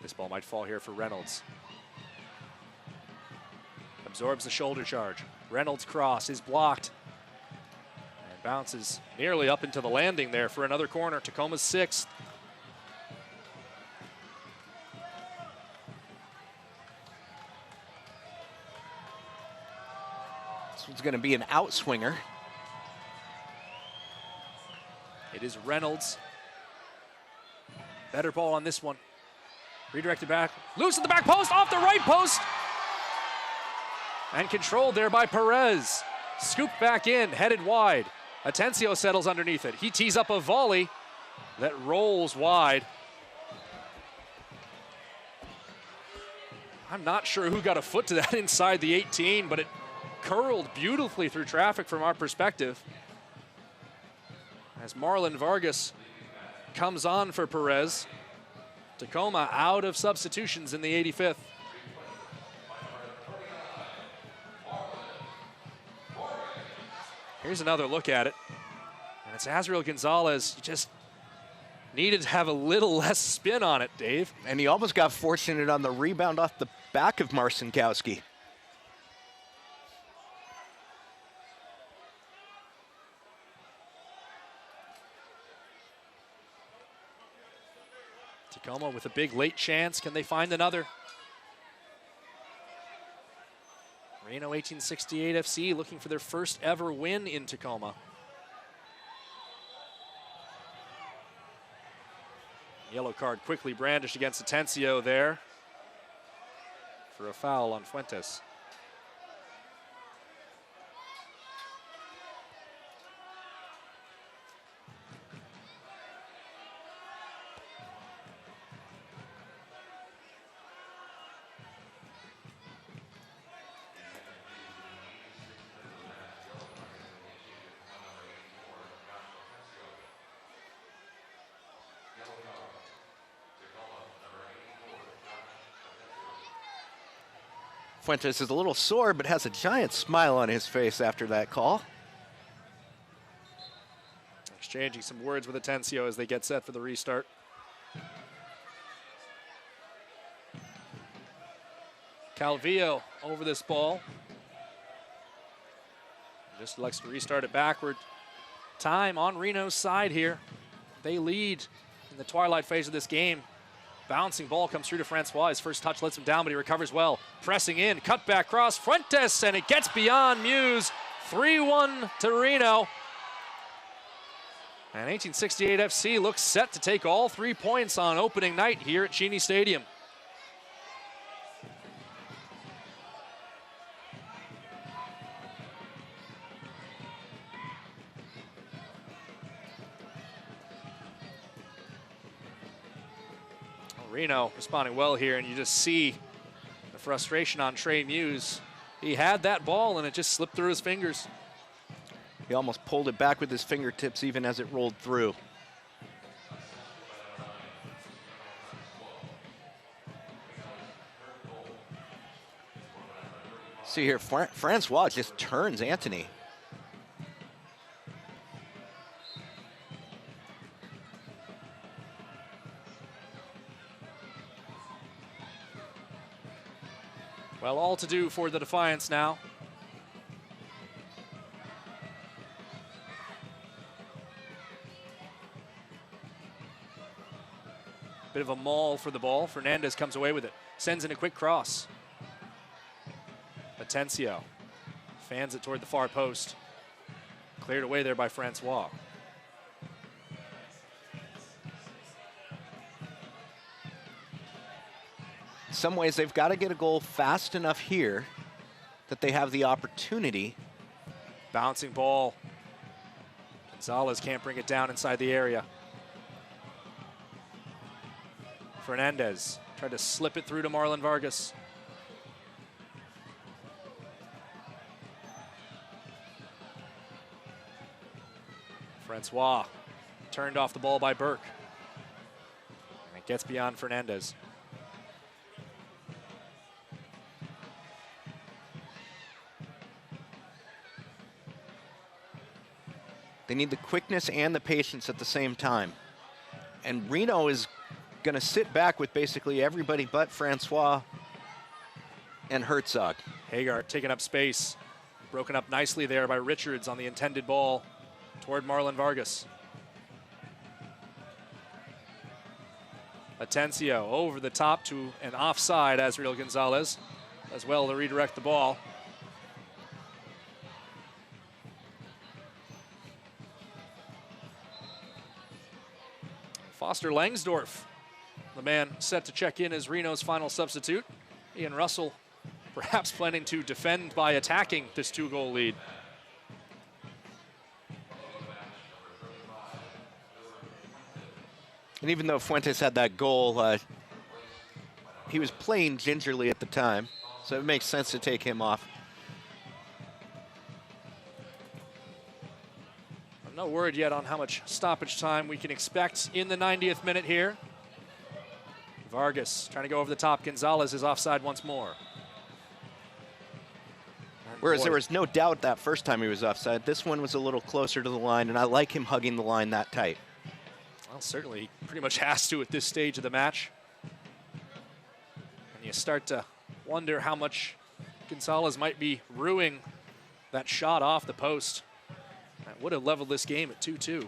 This ball might fall here for Reynolds. Absorbs the shoulder charge. Reynolds' cross is blocked. And bounces nearly up into the landing there for another corner. Tacoma's 6th. This one's going to be an outswinger. It is Reynolds. Better ball on this one. Redirected back. Loose at the back post, off the right post. And controlled there by Perez. Scooped back in, headed wide. Atencio settles underneath it. He tees up a volley that rolls wide. I'm not sure who got a foot to that inside the 18, but it curled beautifully through traffic from our perspective. As Marlon Vargas comes on for Perez. Tacoma out of substitutions in the 85th. Here's another look at it. And it's Azriel Gonzalez. He just needed to have a little less spin on it, Dave. And he almost got fortunate on the rebound off the back of Marcinkowski. Tacoma with a big late chance. Can they find another? Reno 1868 FC looking for their first ever win in Tacoma. Yellow card quickly brandished against Atencio there for a foul on Fuentes. Fuentes is a little sore, but has a giant smile on his face after that call. Exchanging some words with Atencio as they get set for the restart. Calvillo over this ball. Just likes to restart it backward. Time on Reno's side here. They lead in the twilight phase of this game. Bouncing ball comes through to Francois. His first touch lets him down, but he recovers well. Pressing in, cut back cross, Fuentes, and it gets beyond Muse. 3-1 to Reno. And 1868 FC looks set to take all 3 points on opening night here at Cheney Stadium. Reno responding well here, and you just see the frustration on Trey Muse. He had that ball, and it just slipped through his fingers. He almost pulled it back with his fingertips even as it rolled through. See here, Francois just turns Anthony. Well, all to do for the Defiance now. Bit of a maul for the ball. Fernandez comes away with it. Sends in a quick cross. Atencio fans it toward the far post. Cleared away there by Francois. In some ways, they've got to get a goal fast enough here that they have the opportunity. Bouncing ball. Gonzalez can't bring it down inside the area. Fernandez tried to slip it through to Marlon Vargas. Francois turned off the ball by Burke. And it gets beyond Fernandez. They need the quickness and the patience at the same time. And Reno is going to sit back with basically everybody but Francois and Herzog. Hagar taking up space. Broken up nicely there by Richards on the intended ball toward Marlon Vargas. Atencio over the top to an offside Azriel Gonzalez as well to redirect the ball. Foster Langsdorff, the man set to check in as Reno's final substitute. Ian Russell perhaps planning to defend by attacking this 2-goal lead. And even though Fuentes had that goal, he was playing gingerly at the time, so it makes sense to take him off. I'm not worried yet on how much stoppage time we can expect in the 90th minute here. Vargas trying to go over the top. Gonzalez is offside once more. Whereas there was no doubt that first time he was offside, this one was a little closer to the line, and I like him hugging the line that tight. Well, certainly he pretty much has to at this stage of the match. And you start to wonder how much Gonzalez might be ruining that shot off the post. That would have leveled this game at 2-2.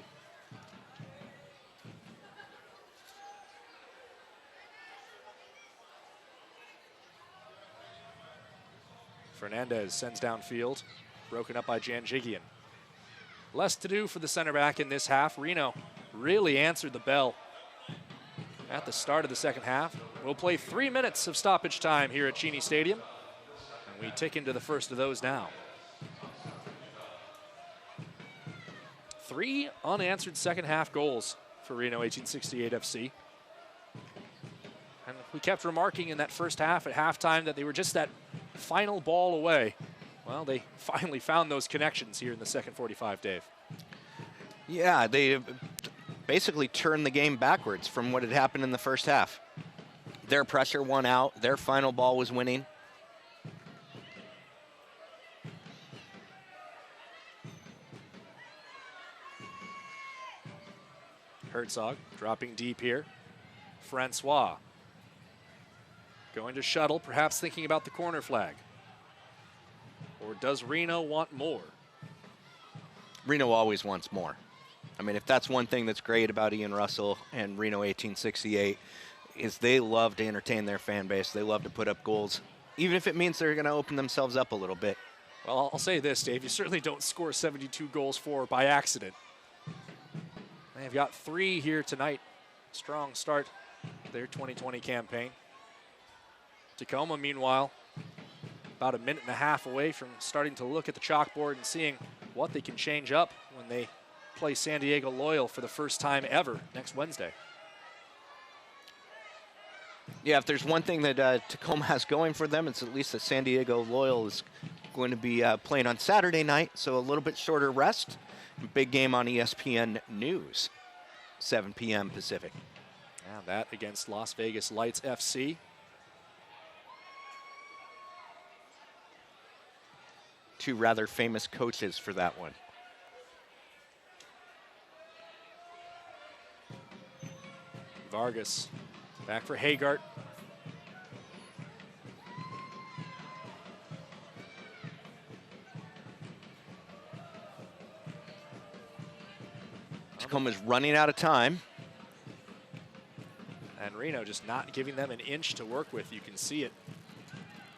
Fernandez sends downfield, broken up by Janjigian. Less to do for the center back in this half. Reno really answered the bell at the start of the second half. We'll play 3 minutes of stoppage time here at Cheney Stadium. And we tick into the first of those now. 3 unanswered second half goals for Reno 1868 FC. And we kept remarking in that first half at halftime that they were just that final ball away. Well, they finally found those connections here in the second 45, Dave. Yeah, they basically turned the game backwards from what had happened in the first half. Their pressure won out. Their final ball was winning. Herzog dropping deep here. Francois going to shuttle, perhaps thinking about the corner flag. Or does Reno want more? Reno always wants more. I mean, if that's one thing that's great about Ian Russell and Reno 1868, is they love to entertain their fan base. They love to put up goals, even if it means they're going to open themselves up a little bit. Well, I'll say this, Dave. You certainly don't score 72 goals for by accident. They've got 3 here tonight. Strong start their 2020 campaign. Tacoma, meanwhile, about a minute and a half away from starting to look at the chalkboard and seeing what they can change up when they play San Diego Loyal for the first time ever next Wednesday. Yeah, if there's one thing that Tacoma has going for them, it's at least that San Diego Loyal is going to be playing on Saturday night, so a little bit shorter rest. Big game on ESPN News, 7 p.m. Pacific. Yeah, that against Las Vegas Lights FC. Two rather famous coaches for that one. Vargas back for Hagart. Tacoma's running out of time. And Reno just not giving them an inch to work with. You can see it.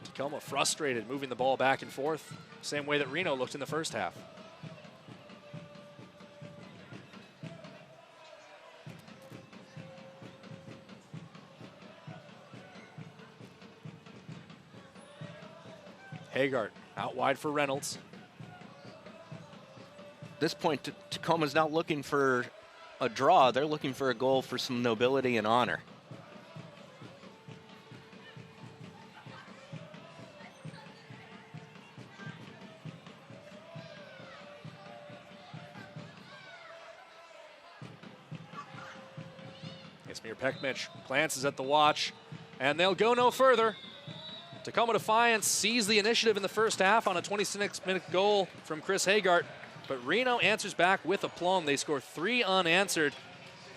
Tacoma frustrated, moving the ball back and forth, same way that Reno looked in the first half. Hagart out wide for Reynolds. At this point, Tacoma's not looking for a draw. They're looking for a goal for some nobility and honor. Ismir Pekmich glances at the watch, and they'll go no further. Tacoma Defiance seized the initiative in the first half on a 26-minute goal from Chris Hagart, but Reno answers back with aplomb. They score 3 unanswered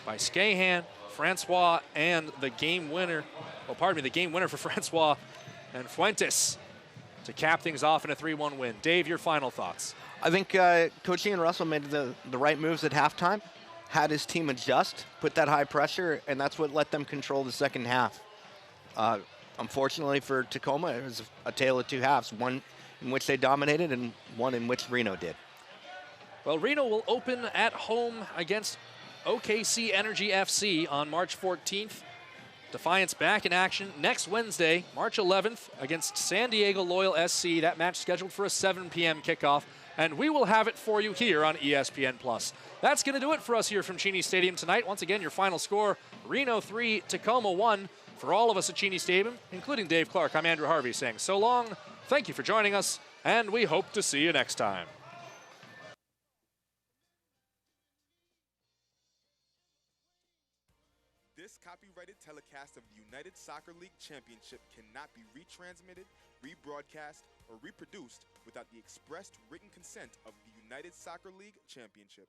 by Scahan, Francois, and the game winner, the game winner for Francois and Fuentes to cap things off in a 3-1 win. Dave, your final thoughts? I think Coach Ian Russell made the right moves at halftime, had his team adjust, put that high pressure, and that's what let them control the second half. Unfortunately for Tacoma, it was a tale of 2 halves, one in which they dominated and one in which Reno did. Well, Reno will open at home against OKC Energy FC on March 14th. Defiance back in action next Wednesday, March 11th, against San Diego Loyal SC. That match scheduled for a 7 p.m. kickoff, and we will have it for you here on ESPN+. That's going to do it for us here from Cheney Stadium tonight. Once again, your final score, Reno 3, Tacoma 1. For all of us at Cheney Stadium, including Dave Clark, I'm Andrew Harvey saying so long, thank you for joining us, and we hope to see you next time. This copyrighted telecast of the United Soccer League Championship cannot be retransmitted, rebroadcast, or reproduced without the expressed written consent of the United Soccer League Championship.